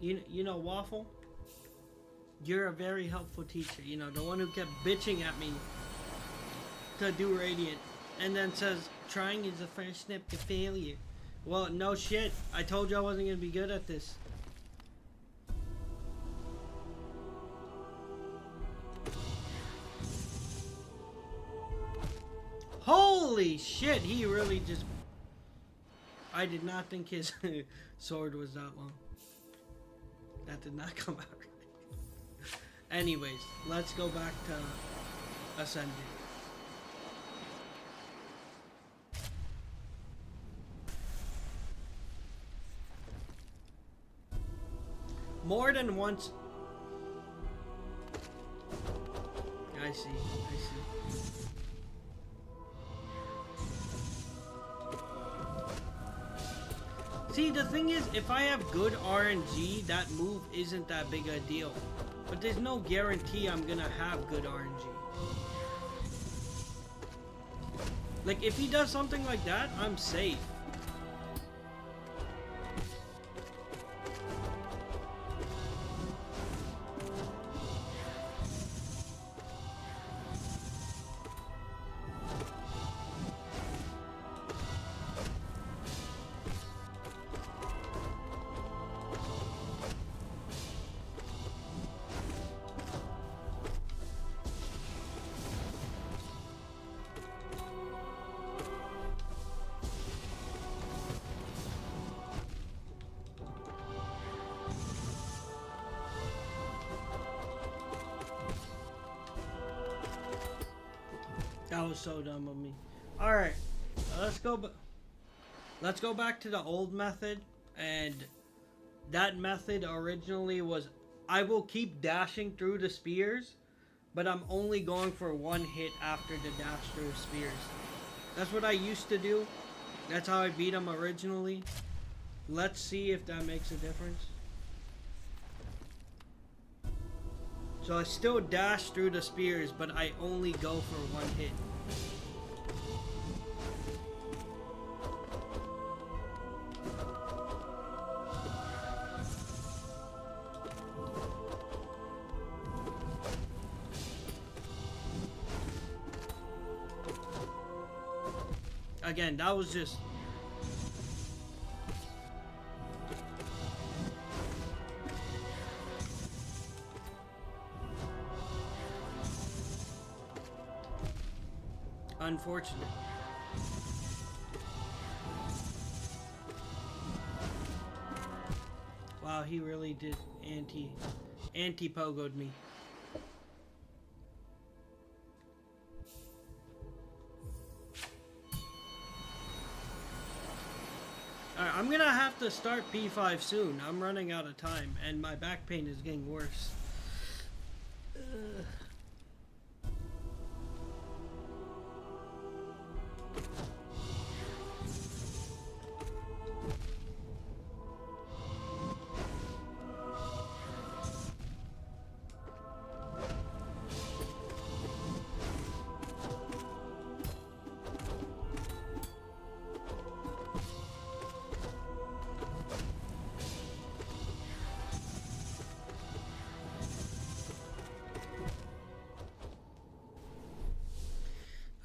You know, Waffle, you're a very helpful teacher. You know, the one who kept bitching at me to do Radiant, and then says, trying is the first step to failure. Well, no shit. I told you I wasn't going to be good at this. Holy shit, he really just... I did not think his sword was that long. That did not come out right. Anyways, let's go back to Ascended. More than once. I see. See, the thing is, if I have good RNG, that move isn't that big a deal. But there's no guarantee I'm gonna have good RNG. Like, if he does something like that, I'm safe. That was so dumb of me. All right, let's go. Let's go back to the old method, and that method originally was I will keep dashing through the spears, but I'm only going for one hit after the dash through spears. That's what I used to do. That's how I beat them originally. Let's see if that makes a difference. So I still dash through the spears, but I only go for one hit. Again, that was just... unfortunate. Wow, he really did anti-pogoed me. Alright, I'm gonna have to start P5 soon. I'm running out of time, and my back pain is getting worse.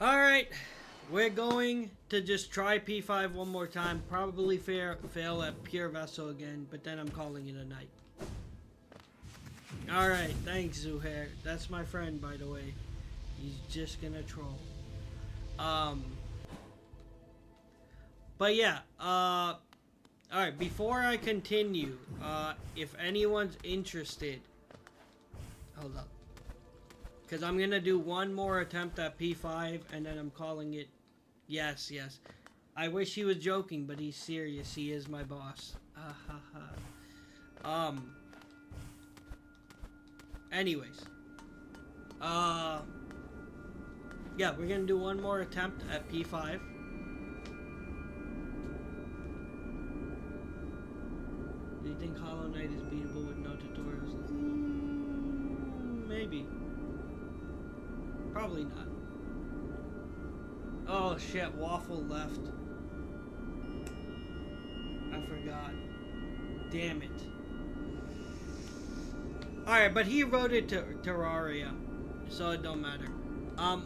Alright, we're going to just try P5 one more time. Probably fail at Pure Vessel again, but then I'm calling it a night. Alright, thanks Zuhair. That's my friend, by the way. He's just gonna troll. But yeah, alright, before I continue, if anyone's interested, hold up. Because I'm going to do one more attempt at P5, and then I'm calling it... Yes, yes. I wish he was joking, but he's serious. He is my boss. Anyways. Yeah, we're going to do one more attempt at P5. Do you think Hollow Knight is beatable with no tutorials? Maybe. Probably not. Oh shit, Waffle left. I forgot. Damn it. Alright, but he wrote it to Terraria, so it don't matter.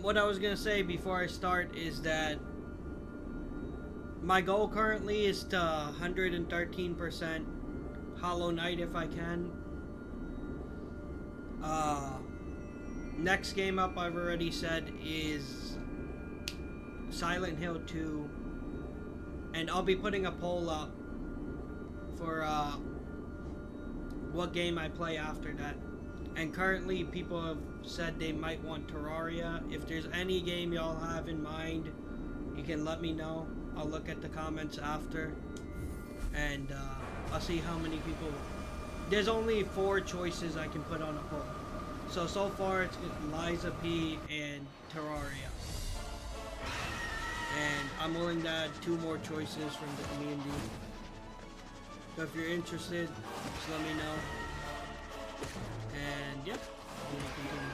What I was gonna say before I start is that my goal currently is to 113% Hollow Knight if I can. Next game up, I've already said, is Silent Hill 2. And I'll be putting a poll up for what game I play after that. And currently, people have said they might want Terraria. If there's any game y'all have in mind, you can let me know. I'll look at the comments after. And I'll see how many people... There's only 4 choices I can put on a poll. So far it's Liza P and Terraria. And I'm willing to add 2 more choices from the community. So if you're interested, just let me know. And yep, we'll continue.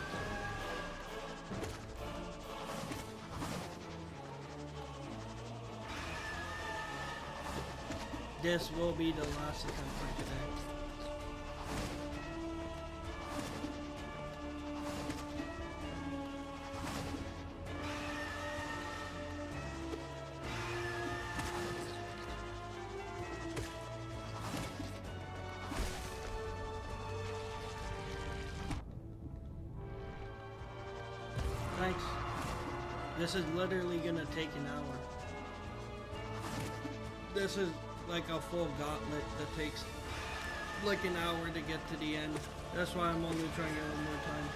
This will be the last attempt for today. Thanks. This is literally gonna take an hour. This is like a full gauntlet that takes like an hour to get to the end. That's why I'm only trying it one more time.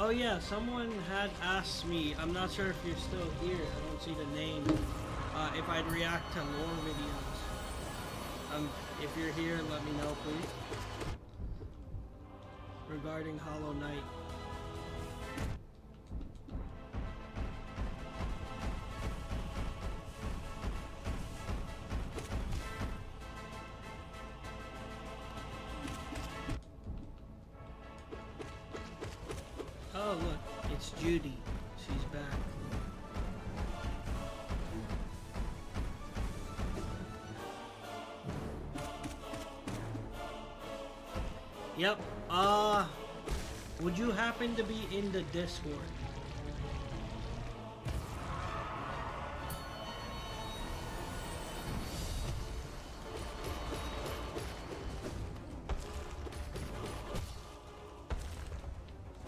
Oh yeah, someone had asked me, I'm not sure if you're still here, I don't see the name, if I'd react to lore videos. If you're here, let me know please. Regarding Hollow Knight. Oh look, it's Judy. She's back. Yep. Would you happen to be in the Discord?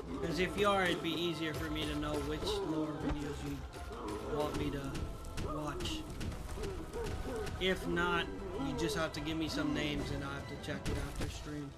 Because if you are, it'd be easier for me to know which lore videos you want me to watch. If not, you just have to give me some names and I'll have to check it after stream.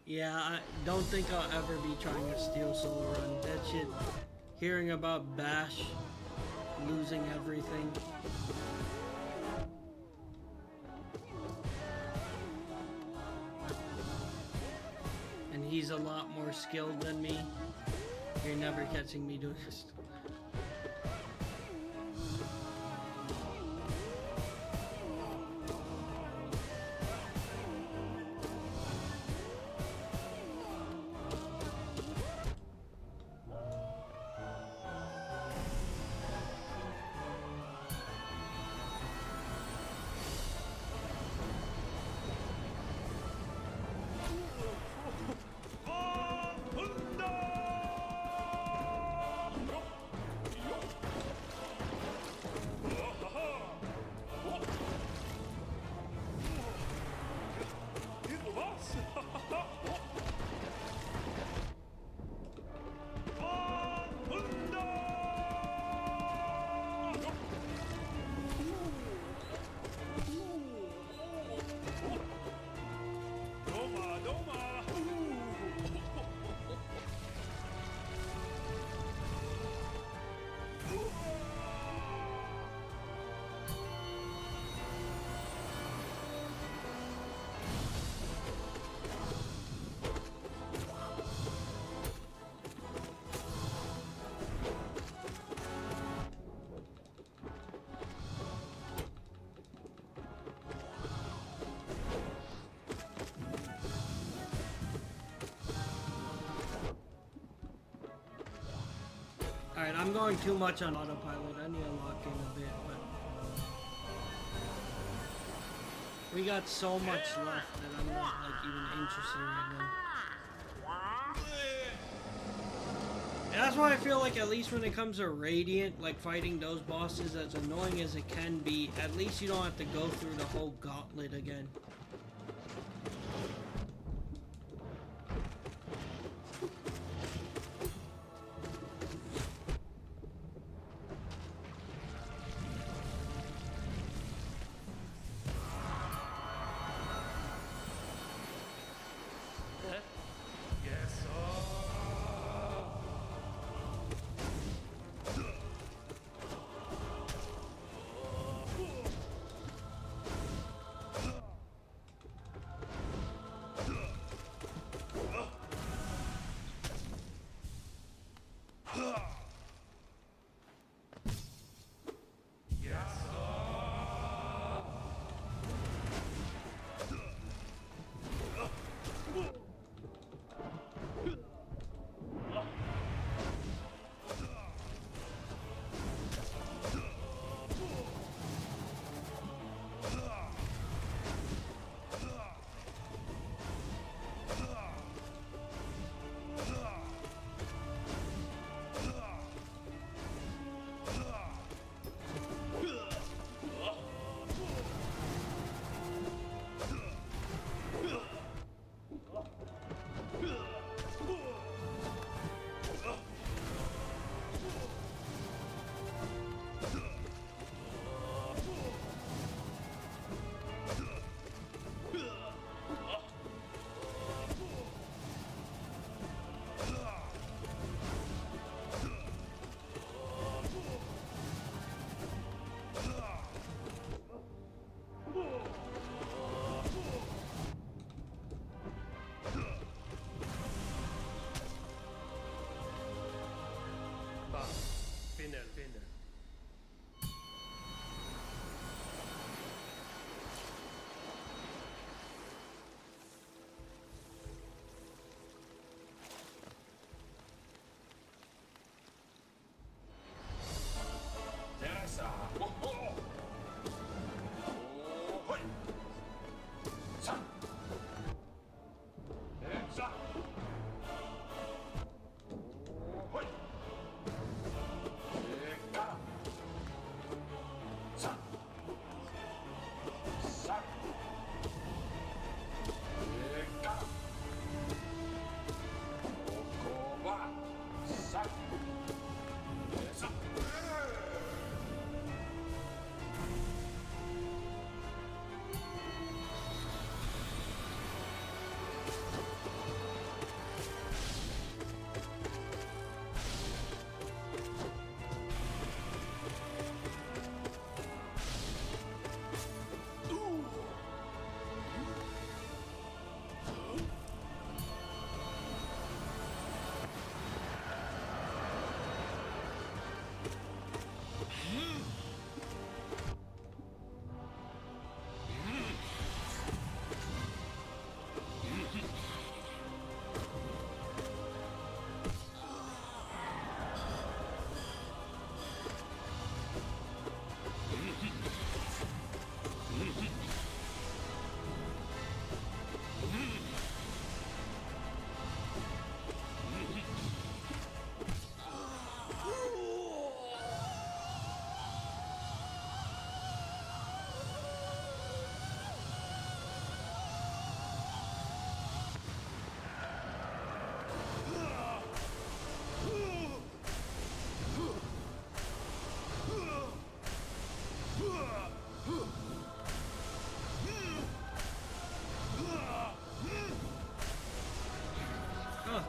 Yeah, I don't think I'll ever be trying a Steel Soul run. That shit, hearing about Bash losing everything. And he's a lot more skilled than me. You're never catching me doing this. Alright, I'm going too much on autopilot. I need to lock in a bit, but we got so much left that I'm not like even interested right now. And that's why I feel like at least when it comes to Radiant, like fighting those bosses, as annoying as it can be, at least you don't have to go through the whole gauntlet again. Spinner.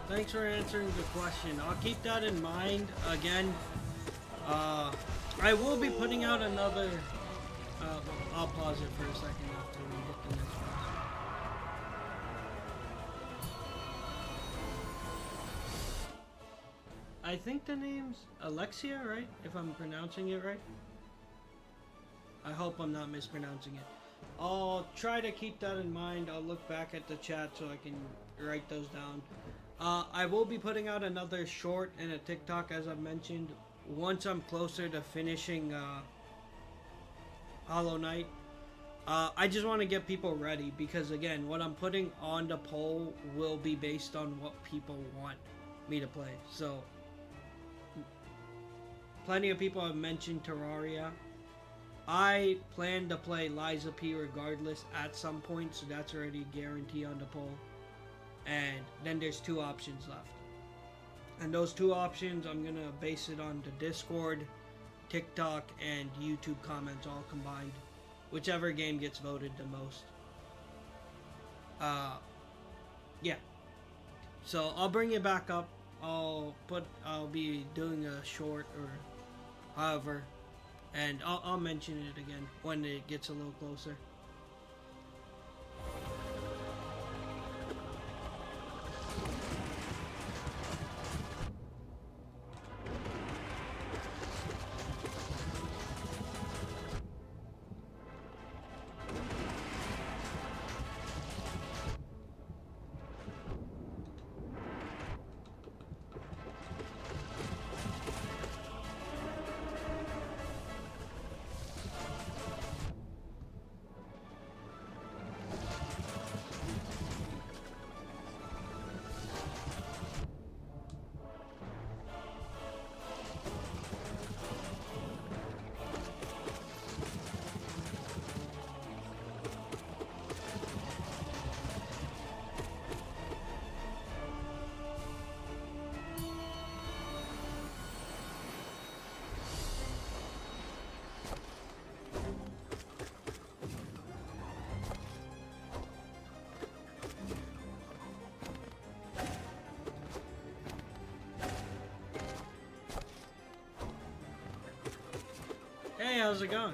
Thanks for answering the question. I'll keep that in mind. Again, I will be putting out another. I'll pause it for a second after we hit the next one. I think the name's Alexia, right? If I'm pronouncing it right. I hope I'm not mispronouncing it. I'll try to keep that in mind. I'll look back at the chat so I can write those down. I will be putting out another short and a TikTok, as I've mentioned, once I'm closer to finishing Hollow Knight. I just want to get people ready because, again, what I'm putting on the poll will be based on what people want me to play. So, plenty of people have mentioned Terraria. I plan to play Liza P regardless at some point, so that's already a guarantee on the poll. And then there's two options left. And those two options, I'm going to base it on the Discord, TikTok, and YouTube comments all combined. Whichever game gets voted the most. Yeah. So I'll bring it back up. I'll be doing a short or however. And I'll mention it again when it gets a little closer. Hey, how's it going?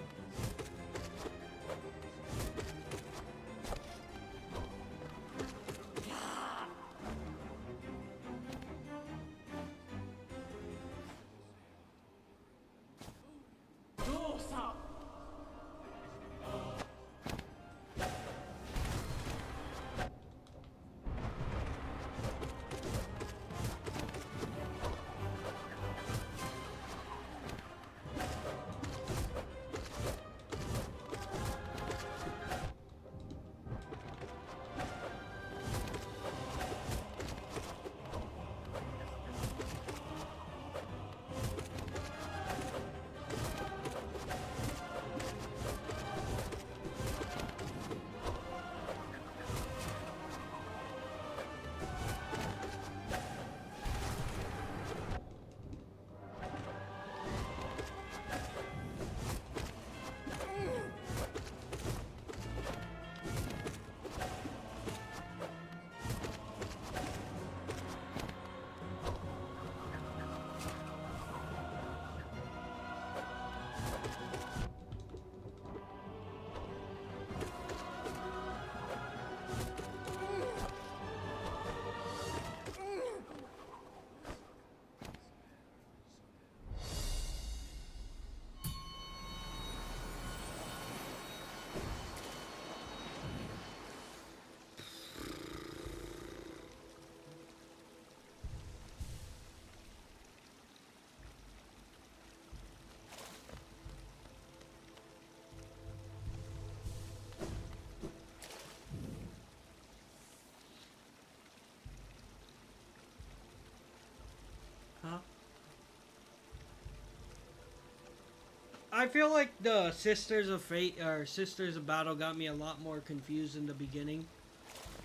I feel like the Sisters of Fate or Sisters of Battle got me a lot more confused in the beginning,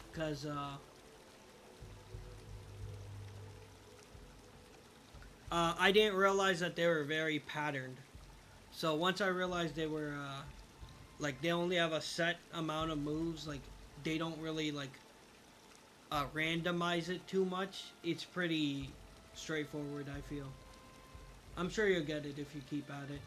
because I didn't realize that they were very patterned. So once I realized they were like they only have a set amount of moves, like they don't really like randomize it too much. It's pretty straightforward, I feel. I'm sure you'll get it if you keep at it.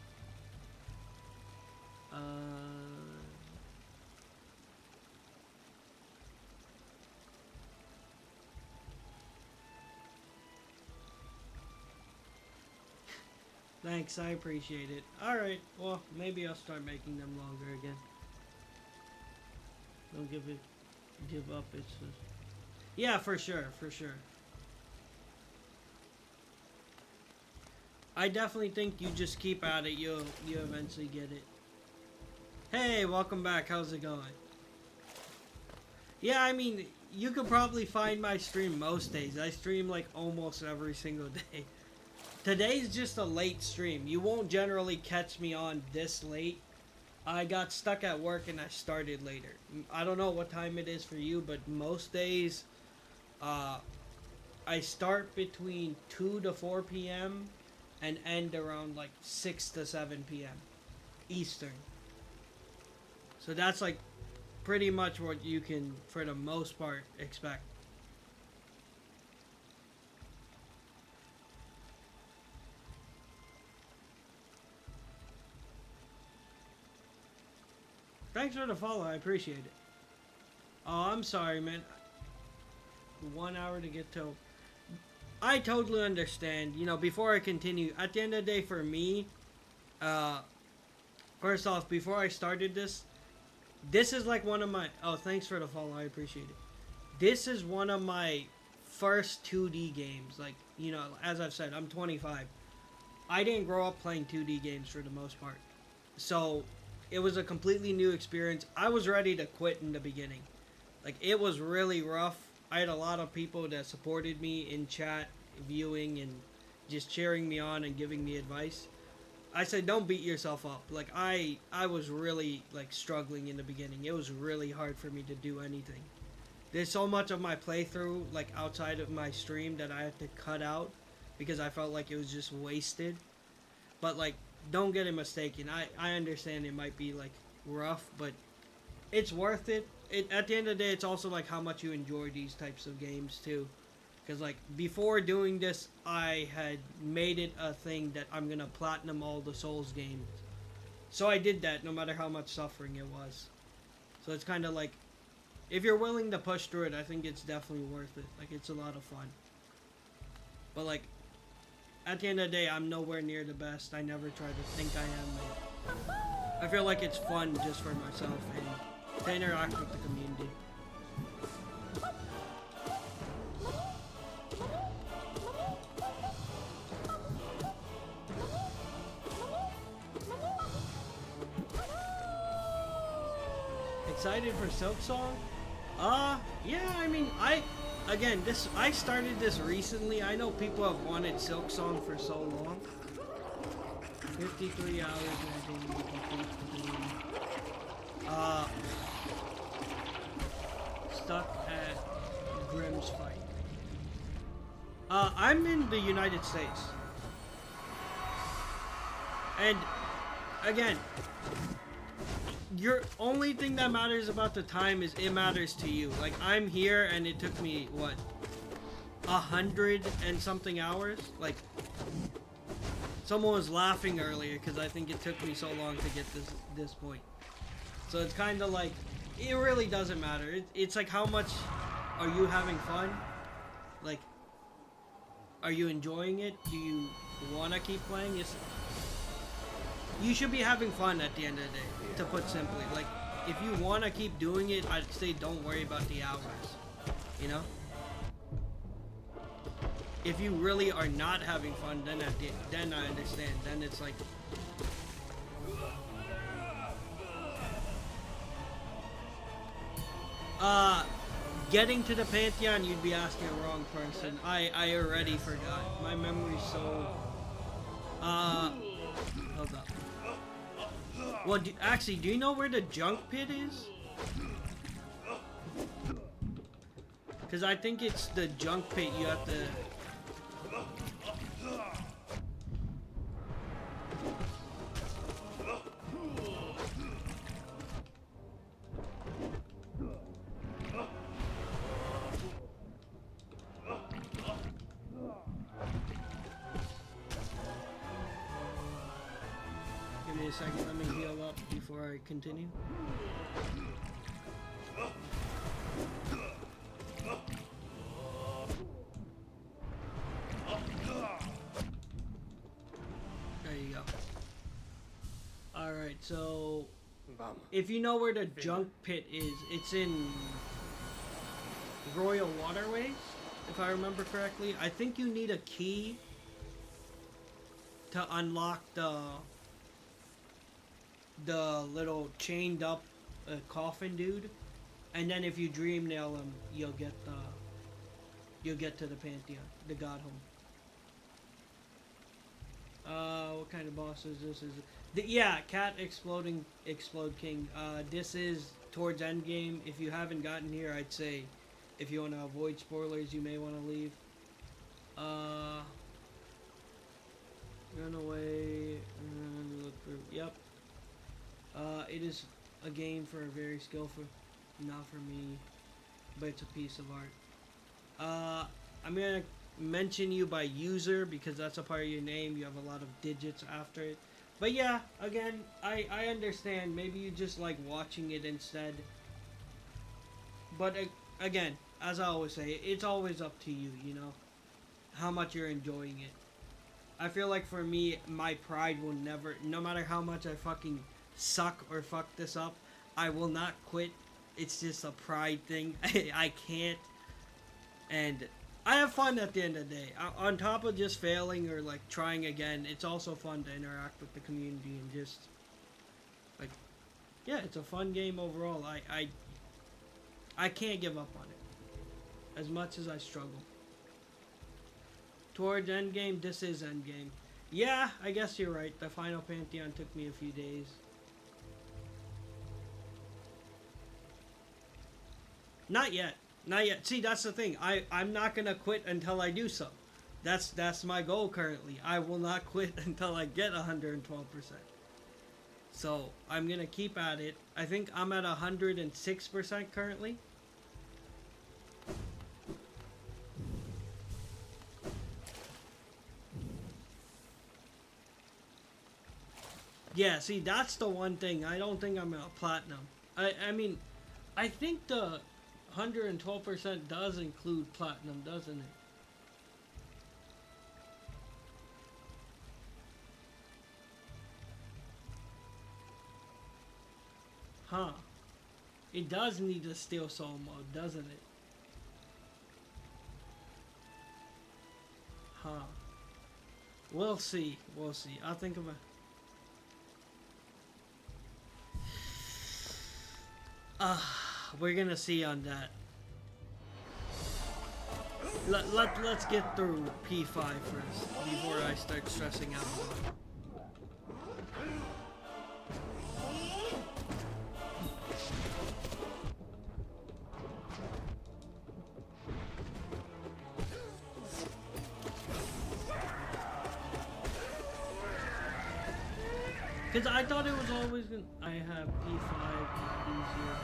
Thanks, I appreciate it. Alright, well, maybe I'll start making them longer again. Don't give up, it's just... Yeah, for sure, for sure. I definitely think you just keep at it, you eventually get it. Hey, welcome back, how's it going? Yeah, I mean, you could probably find my stream most days. I stream like almost every single day. Today's just a late stream. You won't generally catch me on this late. I got stuck at work and I started later. I don't know what time it is for you, but most days I start between 2 to 4 p.m. and end around like 6 to 7 p.m. Eastern. So that's like pretty much what you can, for the most part, expect. Thanks for the follow, I appreciate it. Oh, I'm sorry, man. 1 hour to get to... I totally understand. You know, before I continue, at the end of the day, for me, first off, before I started this is like one of my... Oh, thanks for the follow, I appreciate it. This is one of my first 2D games. Like, you know, as I've said, I'm 25. I didn't grow up playing 2D games for the most part. So... it was a completely new experience. I was ready to quit in the beginning. Like, it was really rough. I had a lot of people that supported me in chat, viewing, and just cheering me on and giving me advice. I said, don't beat yourself up. Like, I was really, like, struggling in the beginning. It was really hard for me to do anything. There's so much of my playthrough, like, outside of my stream that I had to cut out because I felt like it was just wasted. But, like, don't get it mistaken. I understand it might be like rough, but it's worth it. At the end of the day, it's also like how much you enjoy these types of games too. Because like before doing this, I had made it a thing that I'm gonna platinum all the Souls games. So I did that no matter how much suffering it was. So it's kind of like, if you're willing to push through it, I think it's definitely worth it. Like, it's a lot of fun. But like, at the end of the day, I'm nowhere near the best. I never try to think I am. Like, I feel like it's fun just for myself and to interact with the community. Excited for Silk Song? Yeah, I mean, I started this recently. I know people have wanted Silk Song for so long. 53 hours and I didn't even complete the game. Stuck at Grimm's fight. I'm in the United States. And, again, your only thing that matters about the time is it matters to you. Like, I'm here and it took me, what, 100 and something hours? Like, someone was laughing earlier because I think it took me so long to get this point. So it's kind of like, it really doesn't matter. It's like, how much are you having fun? Like, are you enjoying it? Do you want to keep playing? You should be having fun at the end of the day, to put simply. Like, if you want to keep doing it, I'd say don't worry about the hours, you know? If you really are not having fun, then I understand. Then it's like... Getting to the Pantheon, you'd be asking the wrong person. I already forgot. My memory's so... Hold up. Well, actually, do you know where the junk pit is? Because I think it's the junk pit you have to... Give me a second, let me heal up before I continue. There you go. Alright, so if you know where the junk pit is, it's in Royal Waterways, if I remember correctly. I think you need a key to unlock the little chained up coffin dude, and then if you dream nail him, you'll get to the Pantheon, the god home. What kind of boss is this? Yeah, Cat Explode King. This is towards endgame. If you haven't gotten here, I'd say if you want to avoid spoilers, you may want to leave. Run away and look through. Yep. It is a game for a very skillful, not for me, but it's a piece of art. I'm gonna mention you by user because that's a part of your name. You have a lot of digits after it. But yeah, again, I understand. Maybe you just like watching it instead. But again, as I always say, it's always up to you, you know, how much you're enjoying it. I feel like for me, my pride will never, no matter how much I fucking suck or fuck this up, I will not quit. It's just a pride thing. I can't. And I have fun at the end of the day. On top of just failing or like trying again, it's also fun to interact with the community and just like, yeah, it's a fun game overall. I can't give up on it as much as I struggle. Towards endgame, this is endgame. Yeah, I guess you're right. The final Pantheon took me a few days. Not yet. Not yet. See, that's the thing. I'm not gonna quit until I do so. That's my goal currently. I will not quit until I get 112%. So I'm gonna keep at it. I think I'm at 106% currently. Yeah, see, that's the one thing. I don't think I'm at platinum. I mean, I think the 112% does include platinum, doesn't it? Huh. It does need a Steel Soul mode, doesn't it? Huh. We'll see. We'll see. I'll think about it. We're gonna see on that. Let's get through P5 first before I start stressing out. Because I thought it was always gonna... I have P5 easier.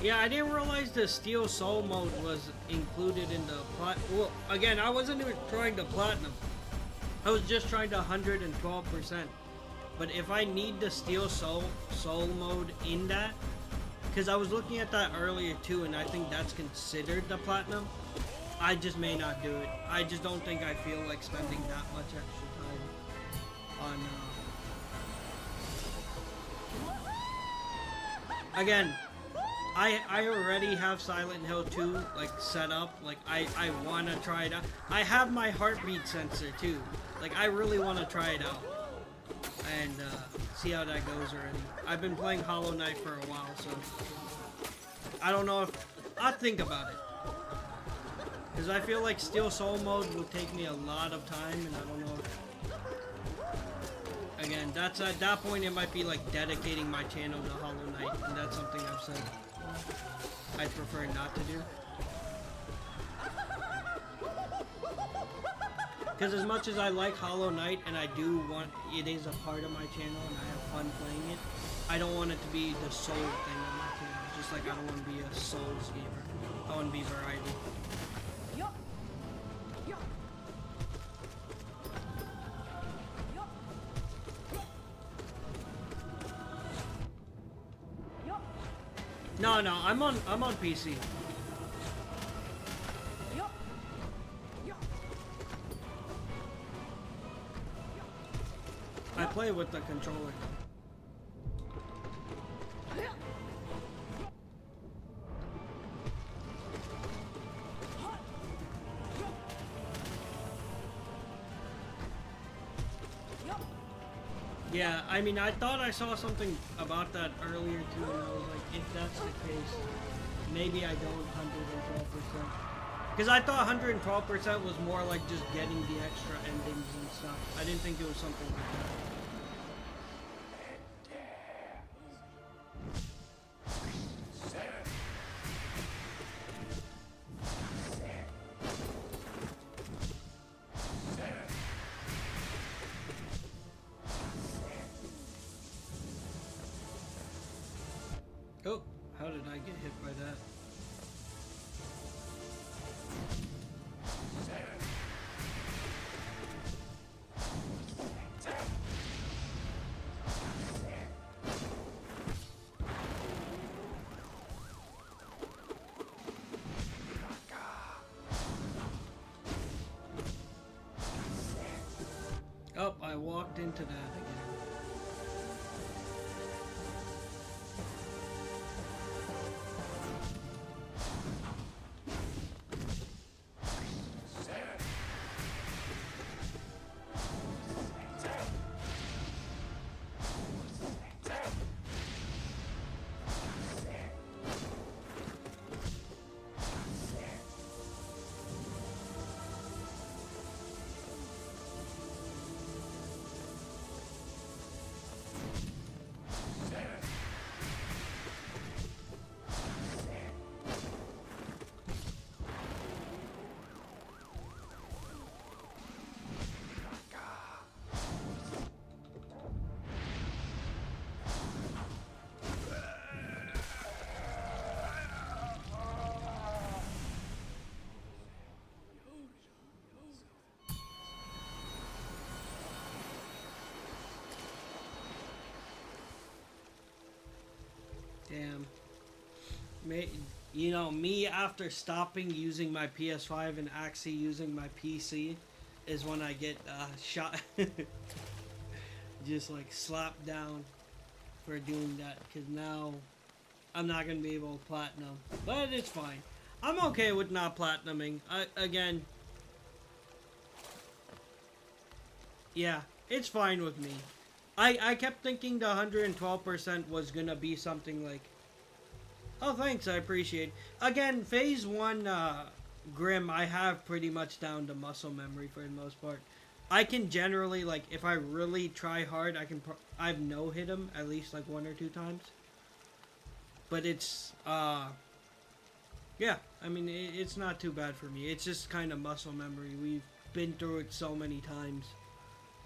Yeah, I didn't realize the Steel Soul mode was included in the plat. Well, again, I wasn't even trying to platinum. I was just trying to 112%. But if I need the Steel Soul mode in that, because I was looking at that earlier too, and I think that's considered the platinum, I just may not do it. I just don't think I feel like spending that much extra time again, I already have Silent Hill 2 like set up. Like I want to try it out. I have my heartbeat sensor too. Like I really want to try it out and see how that goes already. I've been playing Hollow Knight for a while, so I don't know if I'll think about it. Because I feel like Steel Soul mode will take me a lot of time, and I don't know if... Again, that's at that point it might be like dedicating my channel to Hollow Knight, and that's something I've said I'd prefer not to do. Because as much as I like Hollow Knight, and I do want... It is a part of my channel, and I have fun playing it, I don't want it to be the sole thing on my channel. Just like I don't want to be a Souls gamer. I want to be variety. No, I'm on PC. I play with the controller. Yeah, I mean, I thought I saw something about that earlier too, and I was like, if that's the case, maybe I don't 112%. Because I thought 112% was more like just getting the extra endings and stuff. I didn't think it was something like that. Oh, how did I get hit by that? Oh, I walked into that again. Damn. You know, me after stopping using my PS5 and actually using my PC is when I get shot. Just like slapped down for doing that. Because now I'm not going to be able to platinum. But it's fine. I'm okay with not platinuming. Again. Yeah, it's fine with me. I kept thinking the 112% was gonna be something like... Oh, thanks, I appreciate it. Again, Phase 1 Grim, I have pretty much down to muscle memory for the most part. I can generally, like, if I really try hard, I've no-hit him at least, like, 1 or 2 times. But it's, yeah, I mean, it's not too bad for me. It's just kind of muscle memory. We've been through it so many times.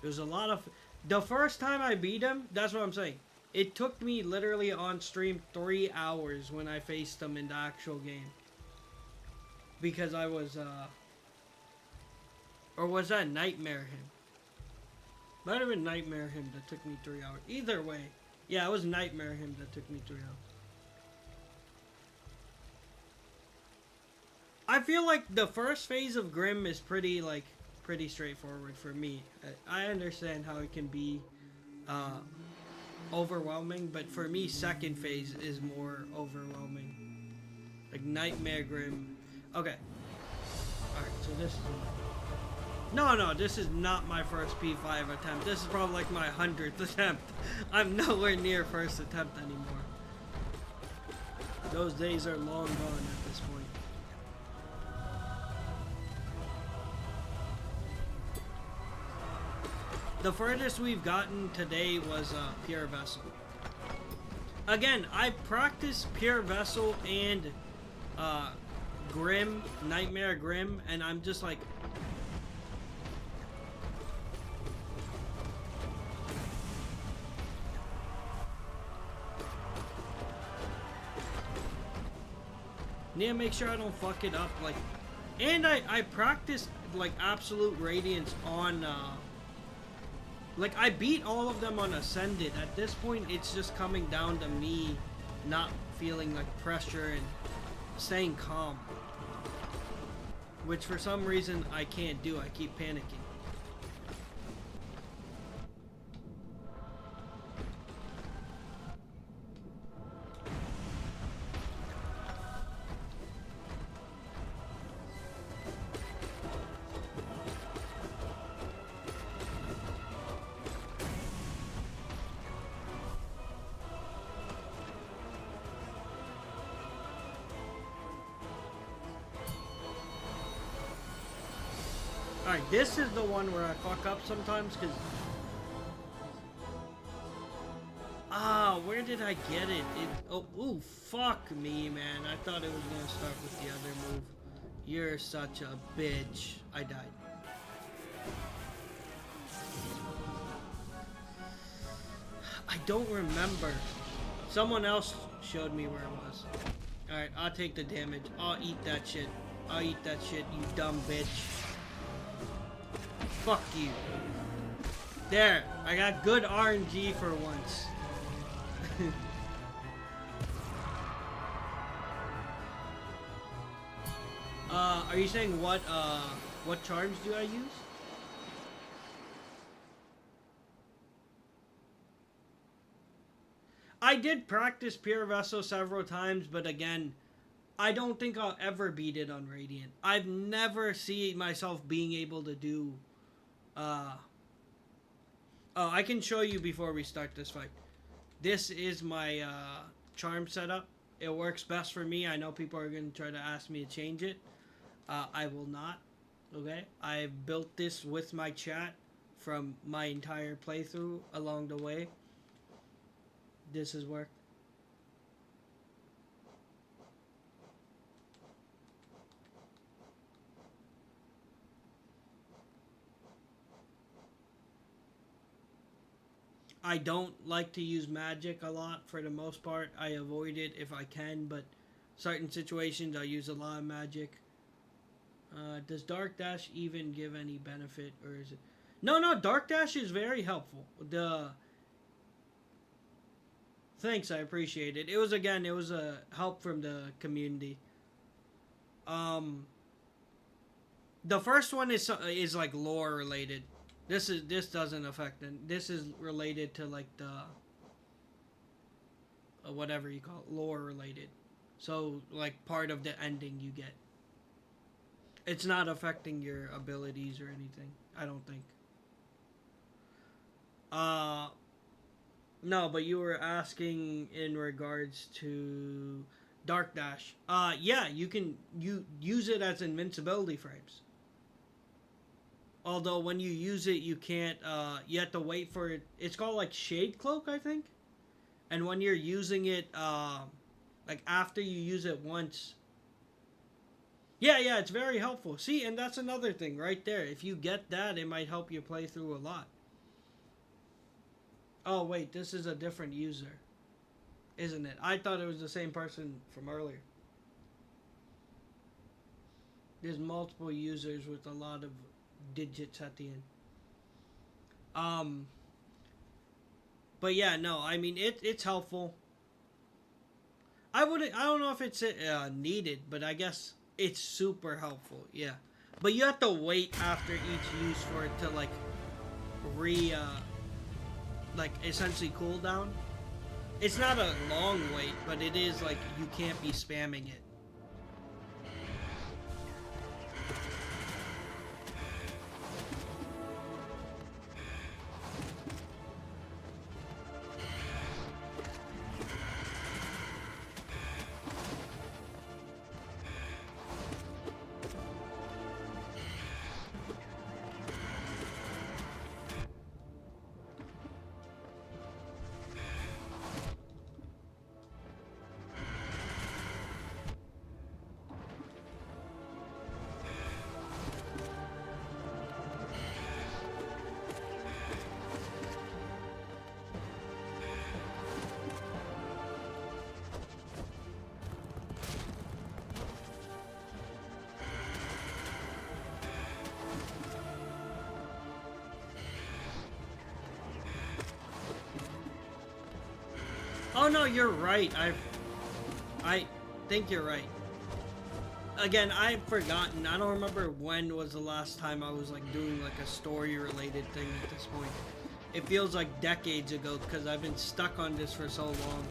There's a lot of... The first time I beat him, that's what I'm saying. It took me literally on stream 3 hours when I faced him in the actual game. Because I was, or was that Nightmare him? Might have been Nightmare him that took me 3 hours. Either way. Yeah, it was Nightmare him that took me 3 hours. I feel like the first phase of Grim is pretty straightforward for me. I understand how it can be overwhelming, but for me, second phase is more overwhelming. Like Nightmare Grim. Okay. Alright, so this is... No, this is not my first P5 attempt. This is probably like my 100th attempt. I'm nowhere near first attempt anymore. Those days are long gone at this point. The furthest we've gotten today was Pure Vessel. Again, I practiced Pure Vessel and Grim, Nightmare Grim, and I'm just like... Need to make sure I don't fuck it up, like... And I practiced, like, Absolute Radiance on, like, I beat all of them on Ascended. At this point, it's just coming down to me not feeling, like, pressure and staying calm. Which, for some reason, I can't do. I keep panicking. Alright, this is the one where I fuck up sometimes, because... where did I get it? Ooh, fuck me, man. I thought it was gonna start with the other move. You're such a bitch. I died. I don't remember. Someone else showed me where it was. Alright, I'll take the damage. I'll eat that shit. I'll eat that shit, you dumb bitch. Fuck you. There, I got good RNG for once. Are you saying what charms do I use? I did practice Pure Vessel several times, but again, I don't think I'll ever beat it on Radiant. I've never seen myself being able to do... Oh, I can show you before we start this fight. This is my charm setup. It works best for me. I know people are going to try to ask me to change it. I will not. Okay? I've built this with my chat from my entire playthrough along the way. This has worked. I don't like to use magic a lot for the most part. I avoid it if I can, but certain situations I use a lot of magic. Does Dark Dash even give any benefit, or is it... No, Dark Dash is very helpful. Thanks, I appreciate it. It was a help from the community. The first one is like lore related. This doesn't affect it. This is related to like the whatever you call it, lore related. So like part of the ending you get. It's not affecting your abilities or anything, I don't think. No, but you were asking in regards to Dark Dash. Yeah, you use it as invincibility frames. Although when you use it, you can't, you have to wait for it. It's called like Shade Cloak, I think. And when you're using it, like after you use it once. Yeah, it's very helpful. See, and that's another thing right there. If you get that, it might help you play through a lot. Oh, wait, this is a different user. Isn't it? I thought it was the same person from earlier. There's multiple users with a lot of digits at the end. But yeah, no, I mean, it's helpful. I don't know if it's needed, but I guess it's super helpful, yeah. But you have to wait after each use for it to, like, like essentially cooldown. It's not a long wait, but it is like you can't be spamming it. Oh no, you're right. I think you're right. Again, I've forgotten. I don't remember when was the last time I was like doing like a story related thing at this point. It feels like decades ago because I've been stuck on this for so long.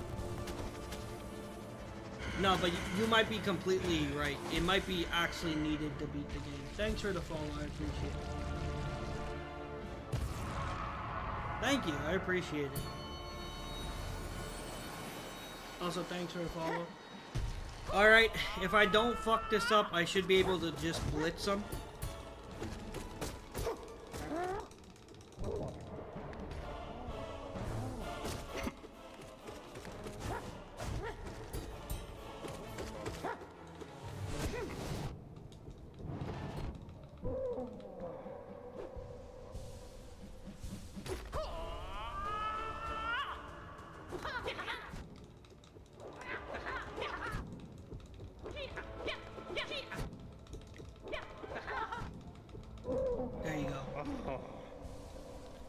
No, but you might be completely right. It might be actually needed to beat the game. Thanks for the follow. I appreciate it. Thank you. I appreciate it. Also, thanks for the follow. Alright, if I don't fuck this up, I should be able to just blitz them.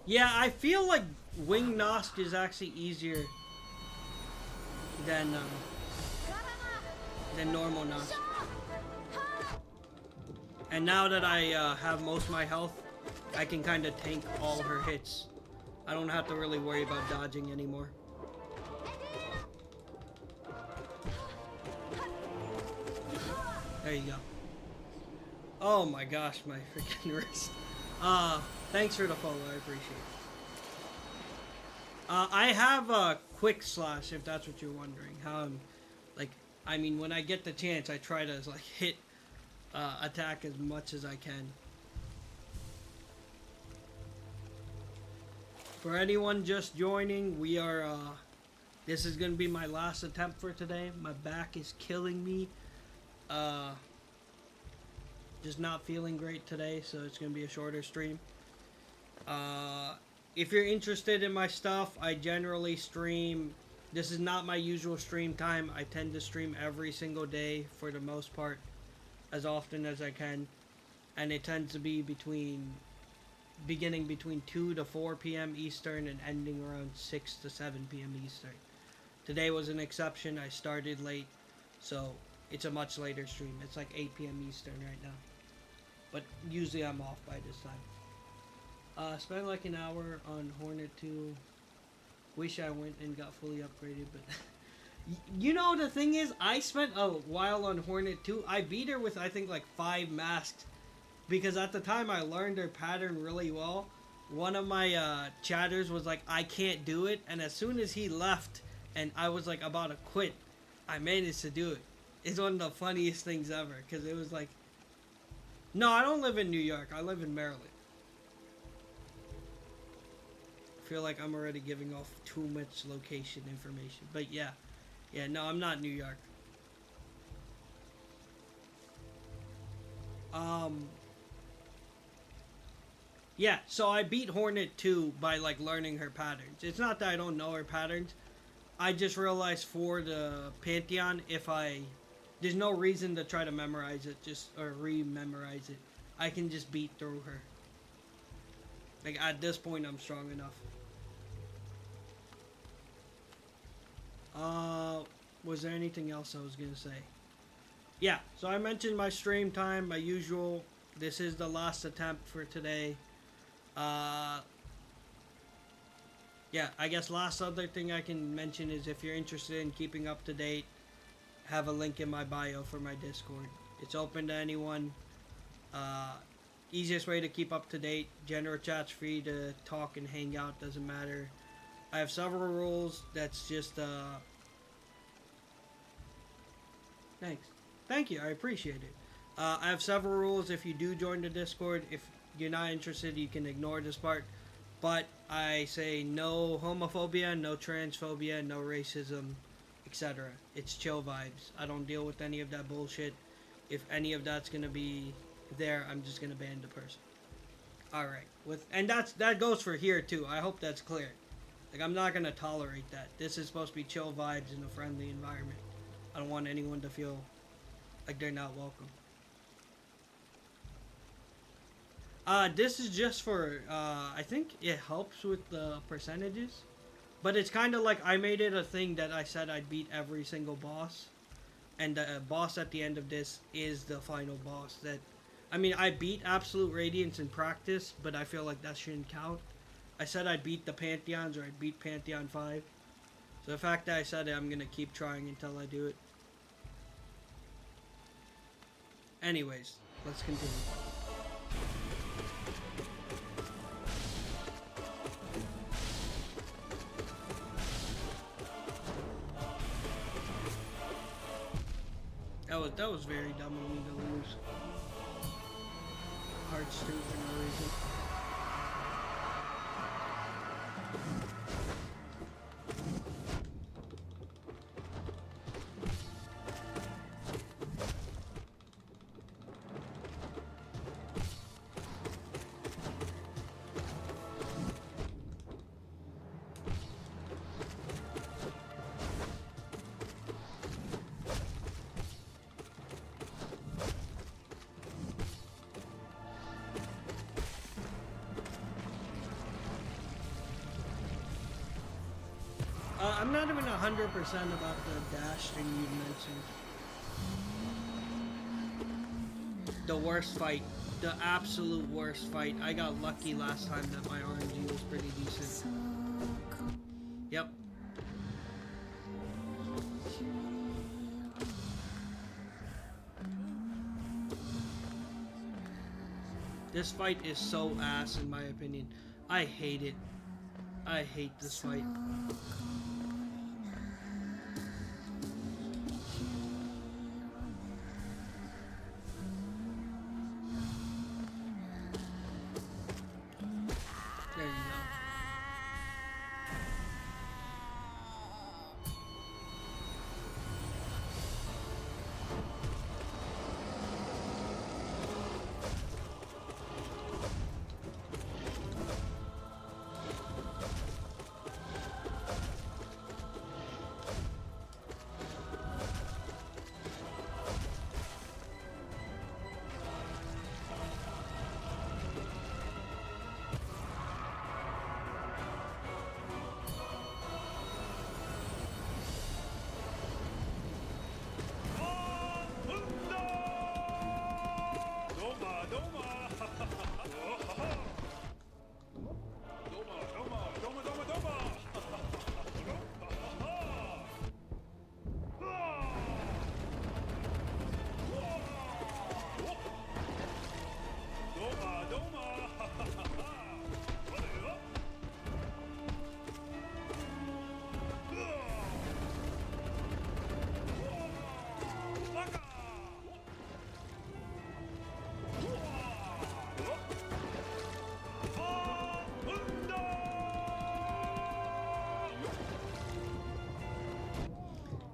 Yeah, I feel like Wing Nosk is actually easier than normal Nosk. And now that I have most of my health, I can kind of tank all her hits. I don't have to really worry about dodging anymore. There you go. Oh my gosh, my freaking wrist. Thanks for the follow, I appreciate it. I have a quick slash, if that's what you're wondering. How I'm, like, I mean, when I get the chance, I try to, like, hit, attack as much as I can. For anyone just joining, we are, this is gonna be my last attempt for today. My back is killing me. Just not feeling great today, so it's gonna be a shorter stream. If you're interested in my stuff, I generally stream. This is not my usual stream time. I tend to stream every single day for the most part, as often as I can, and it tends to be beginning between 2 to 4 p.m. Eastern and ending around 6 to 7 p.m. Eastern. Today was an exception. I started late, so it's a much later stream. It's like 8 p.m. Eastern right now. But usually I'm off by this time. Spent like an hour on Hornet 2. Wish I went and got fully upgraded, but... You know, the thing is, I spent a while on Hornet 2. I beat her with, I think, like 5 masks. Because at the time, I learned her pattern really well. One of my chatters was like, I can't do it. And as soon as he left, and I was like about to quit, I managed to do it. It's one of the funniest things ever. Because it was like... No, I don't live in New York. I live in Maryland. I feel like I'm already giving off too much location information. But yeah. Yeah, no, I'm not New York. Yeah, so I beat Hornet 2 by, like, learning her patterns. It's not that I don't know her patterns. I just realized for the Pantheon, there's no reason to try to memorize it, or re-memorize it. I can just beat through her. Like, at this point, I'm strong enough. Was there anything else I was gonna say? Yeah, so I mentioned my stream time, my usual. This is the last attempt for today. Yeah, yeah, I guess last other thing I can mention is if you're interested in keeping up to date, have a link in my bio for my Discord. It's open to anyone. Uh, Easiest way to keep up to date. General chat's free to talk and hang out. Doesn't matter. I have several rules. That's just thanks. Thank you. I appreciate it. I have several rules. If you do join the Discord, if you're not interested, you can ignore this part. But I say no homophobia, no transphobia, no racism, etc. It's chill vibes. I don't deal with any of that bullshit. If any of that's gonna be there, I'm just gonna ban the person. All right. And that goes for here too. I hope that's clear. Like, I'm not gonna tolerate that. This is supposed to be chill vibes in a friendly environment. I don't want anyone to feel like they're not welcome. This is just for, I think it helps with the percentages. But it's kind of like I made it a thing that I said I'd beat every single boss. And the boss at the end of this is the final boss. I mean, I beat Absolute Radiance in practice, but I feel like that shouldn't count. I said I'd beat the Pantheons, or I'd beat Pantheon 5. So the fact that I said it, I'm going to keep trying until I do it. Anyways, let's continue. That was very dumb of me to lose. Hearts 2 for no reason. I'm not even 100% about the dash thing you mentioned. The worst fight. The absolute worst fight. I got lucky last time that my RNG was pretty decent. Yep. This fight is so ass in my opinion. I hate it. I hate this fight. There you go.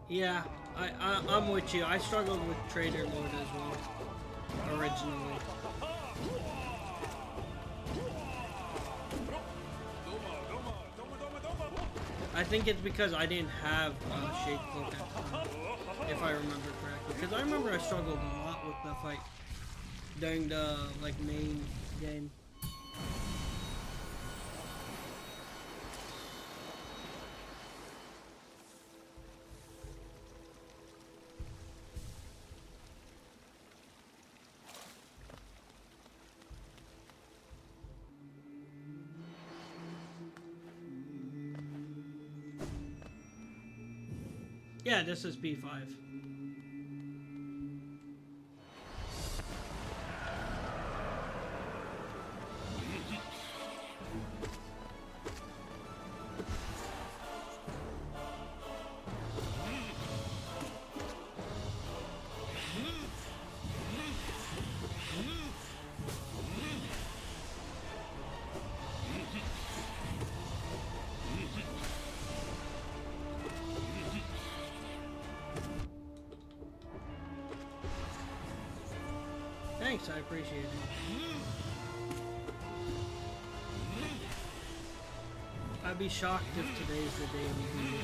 Yeah, I'm with you. I struggled with Trader Lord as well, originally. I think it's because I didn't have Shade Cloak at the time, if I remember correctly. Because I remember I struggled a lot with the fight during the main game. Yeah, this is P5. Thanks, I appreciate it. I'd be shocked if today's the day we do it.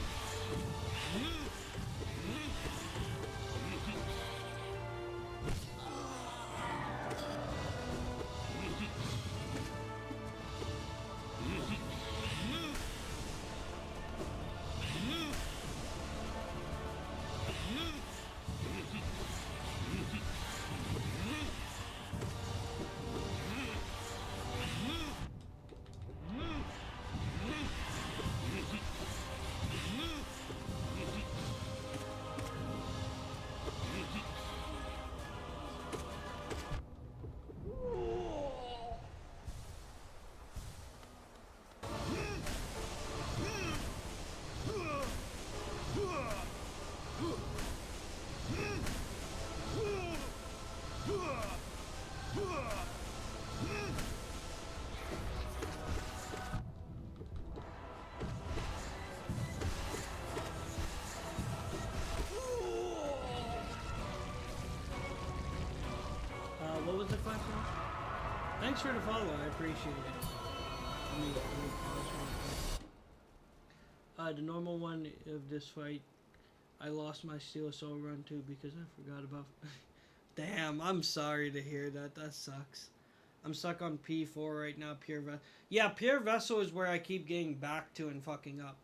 What was the question? Thanks for the follow, I appreciate it. Let me pause real quick. The normal one of this fight, I lost my Steel Soul run too because I forgot about... Damn, I'm sorry to hear that. That sucks. I'm stuck on P4 right now, Pure Vessel. Yeah, Pure Vessel is where I keep getting back to and fucking up.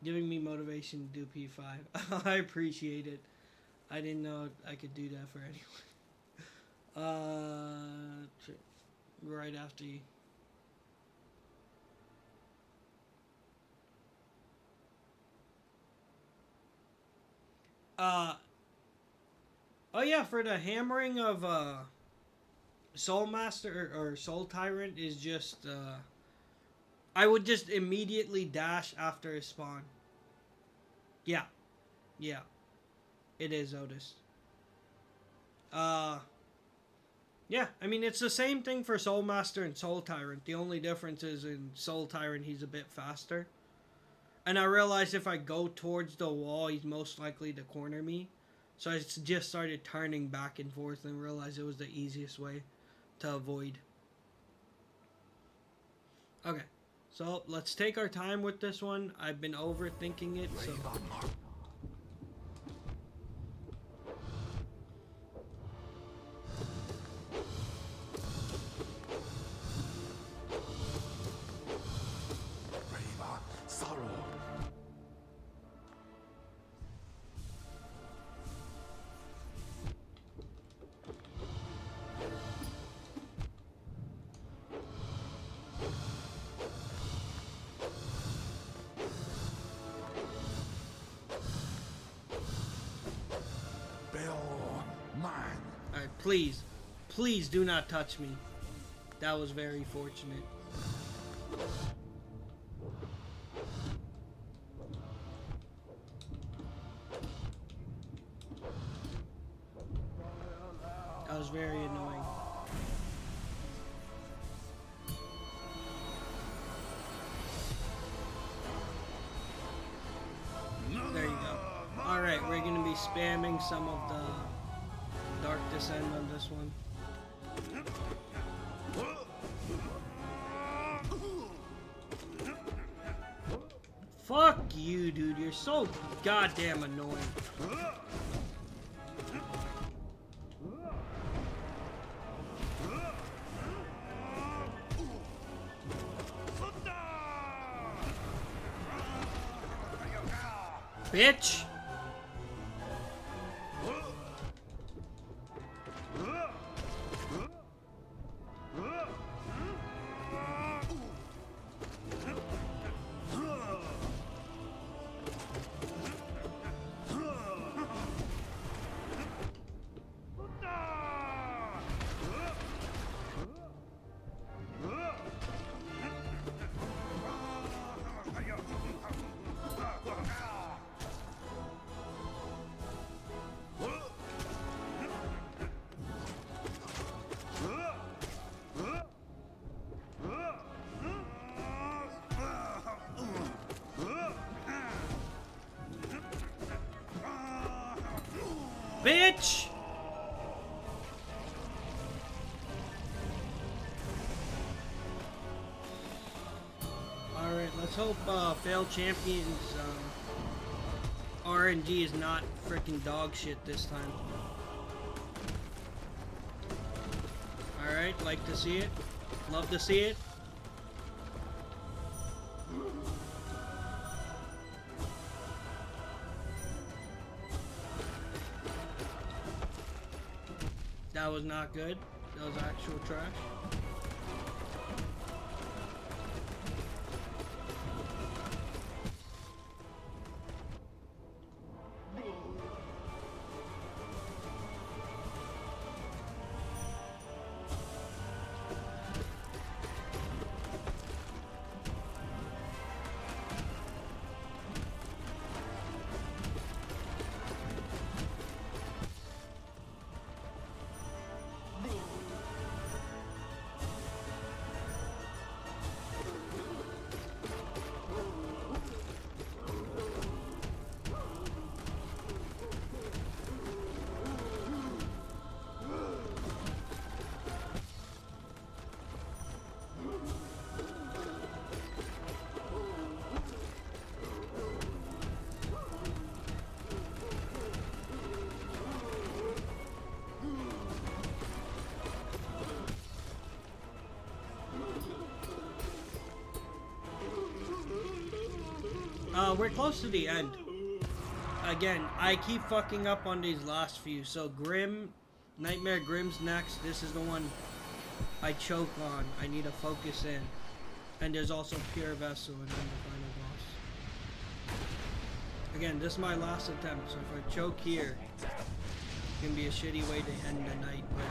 Giving me motivation to do P5. I appreciate it. I didn't know I could do that for anyone. Right after you. Oh yeah, for the hammering of Soul Master or Soul Tyrant is just I would just immediately dash after his spawn. Yeah. Yeah. It is Otis. Yeah, I mean, it's the same thing for Soul Master and Soul Tyrant. The only difference is in Soul Tyrant, he's a bit faster. And I realized if I go towards the wall, he's most likely to corner me. So I just started turning back and forth and realized it was the easiest way to avoid. Okay, so let's take our time with this one. I've been overthinking it, so... Please, please do not touch me. That was very fortunate. That was very annoying. There you go. Alright, we're going to be spamming some of the Dark Descent on this one. Fuck you, dude. You're so goddamn annoying. Bitch! bitch! Alright, let's hope Failed Champions RNG is not freaking dog shit this time. Alright, like to see it. Love to see it. That was not good. That was actual trash. We're close to the end. Again, I keep fucking up on these last few. So Grim, Nightmare Grim's next. This is the one I choke on. I need to focus in. And there's also Pure Vessel and then the final boss. Again, this is my last attempt. So if I choke here, it can be a shitty way to end the night. But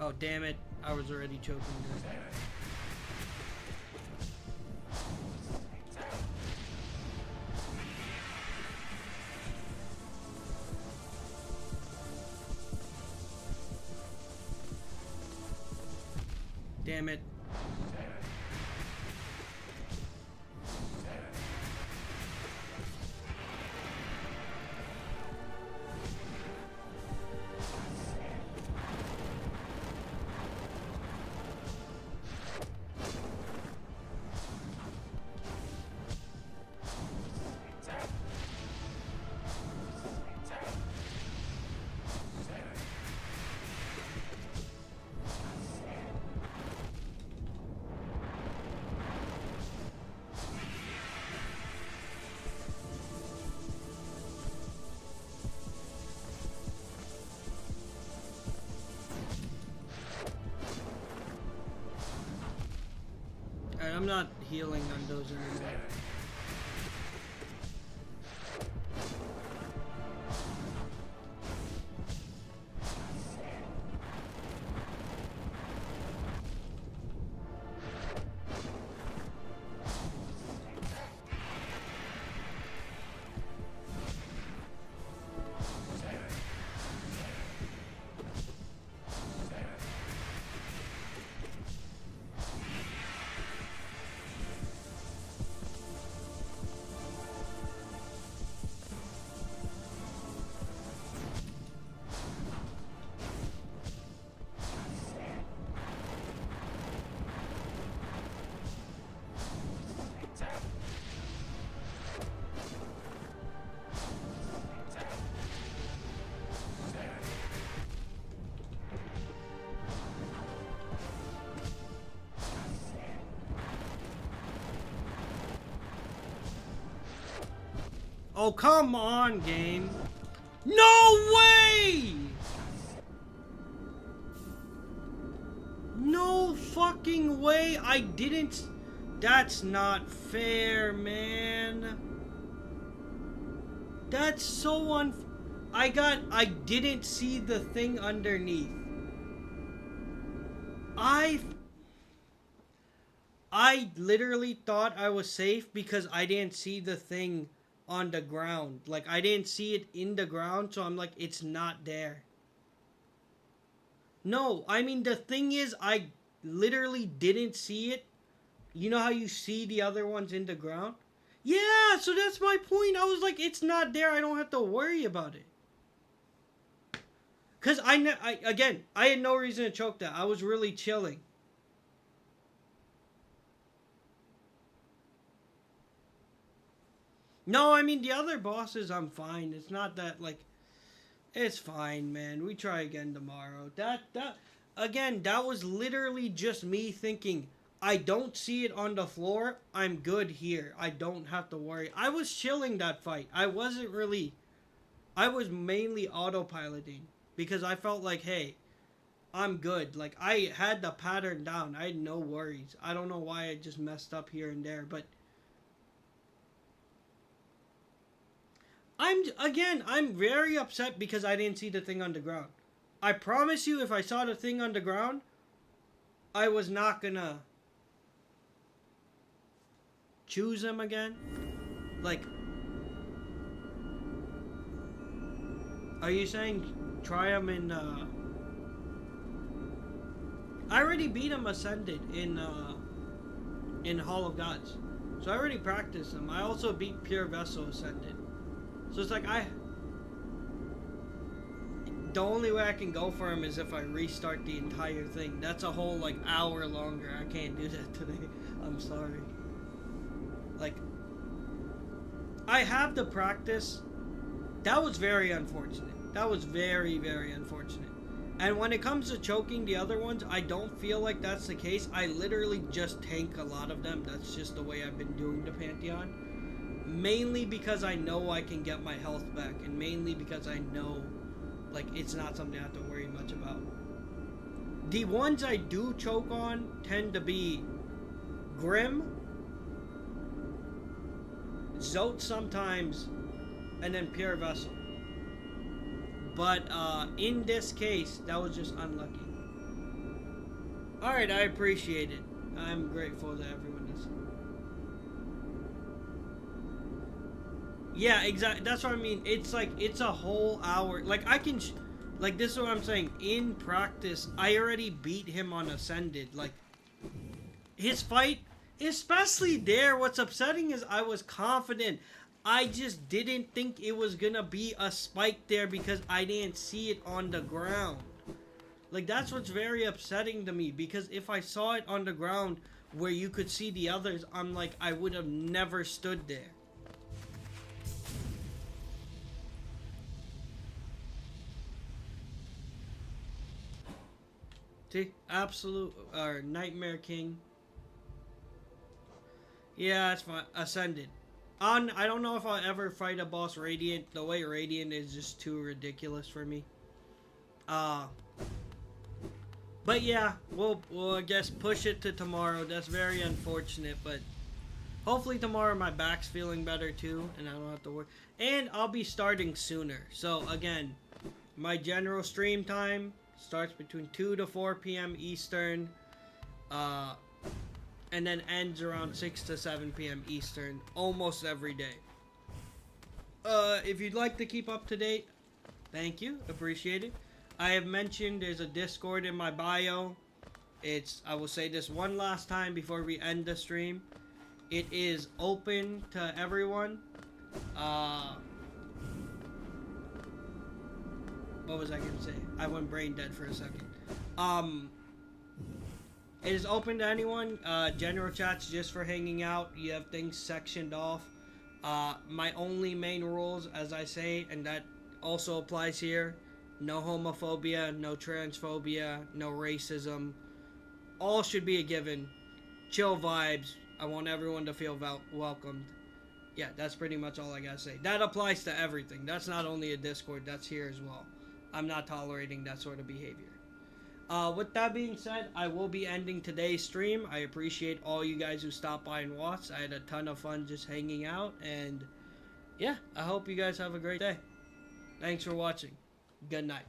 oh, damn it. I was already choking there. Damn it. I'm not healing on those anymore. Oh, come on, game. No way! No fucking way. I didn't. That's not fair, man. That's so I didn't see the thing underneath. I literally thought I was safe because I didn't see the thing on the ground. Like, I didn't see it in the ground, so I'm like, it's not there. No, I mean, the thing is, I literally didn't see it. You know how you see the other ones in the ground? Yeah, so that's my point. I was like, it's not there. I don't have to worry about it. Because again, I had no reason to choke that. I was really chilling. No, I mean, the other bosses, I'm fine. It's not that, like, it's fine, man. We try again tomorrow. Again, that was literally just me thinking, I don't see it on the floor. I'm good here. I don't have to worry. I was chilling that fight. I wasn't really, I was mainly autopiloting because I felt like, hey, I'm good. Like, I had the pattern down. I had no worries. I don't know why I just messed up here and there, but I'm very upset because I didn't see the thing on the ground. I promise you, if I saw the thing on the ground, I was not gonna choose him again. Like, are you saying try him in, I already beat him Ascended in Hall of Gods. So I already practiced him. I also beat Pure Vessel Ascended. So it's like the only way I can go for him is if I restart the entire thing. That's a whole like hour longer. I can't do that today. I'm sorry. Like, I have the practice. That was very unfortunate. That was very, very unfortunate. And when it comes to choking the other ones, I don't feel like that's the case. I literally just tank a lot of them. That's just the way I've been doing the Pantheon. Mainly because I know I can get my health back, and mainly because I know, like, it's not something I have to worry much about. The ones I do choke on tend to be Grim, Zote sometimes, and then Pure Vessel. But in this case, that was just unlucky. Alright, I appreciate it. I'm grateful that everyone is. Yeah, exactly. That's what I mean. It's like, it's a whole hour. Like, I can, like, this is what I'm saying. In practice, I already beat him on Ascended. Like, his fight, especially there, what's upsetting is I was confident. I just didn't think it was gonna be a spike there because I didn't see it on the ground. Like, that's what's very upsetting to me, because if I saw it on the ground where you could see the others, I'm like, I would have never stood there. See? Absolute, or Nightmare King. Yeah, that's fine. Ascended. I don't know if I'll ever fight a boss Radiant. The way Radiant is just too ridiculous for me. But yeah, we'll I guess push it to tomorrow. That's very unfortunate, but hopefully tomorrow my back's feeling better too, and I don't have to work. And I'll be starting sooner. So again, my general stream time starts between 2 to 4 p.m. Eastern. And then ends around 6 to 7 p.m. Eastern almost every day. If you'd like to keep up to date, thank you. Appreciate it. I have mentioned there's a Discord in my bio. I will say this one last time before we end the stream. It is open to everyone. What was I going to say? I went brain dead for a second. It is open to anyone. General chat's just for hanging out. You have things sectioned off. My only main rules, as I say, and that also applies here: no homophobia, no transphobia, no racism. All should be a given. Chill vibes. I want everyone to feel welcomed. Yeah, that's pretty much all I gotta say. That applies to everything. That's not only a Discord, that's here as well. I'm not tolerating that sort of behavior. With that being said, I will be ending today's stream. I appreciate all you guys who stopped by and watched. I had a ton of fun just hanging out, and yeah, I hope you guys have a great day. Thanks for watching. Good night.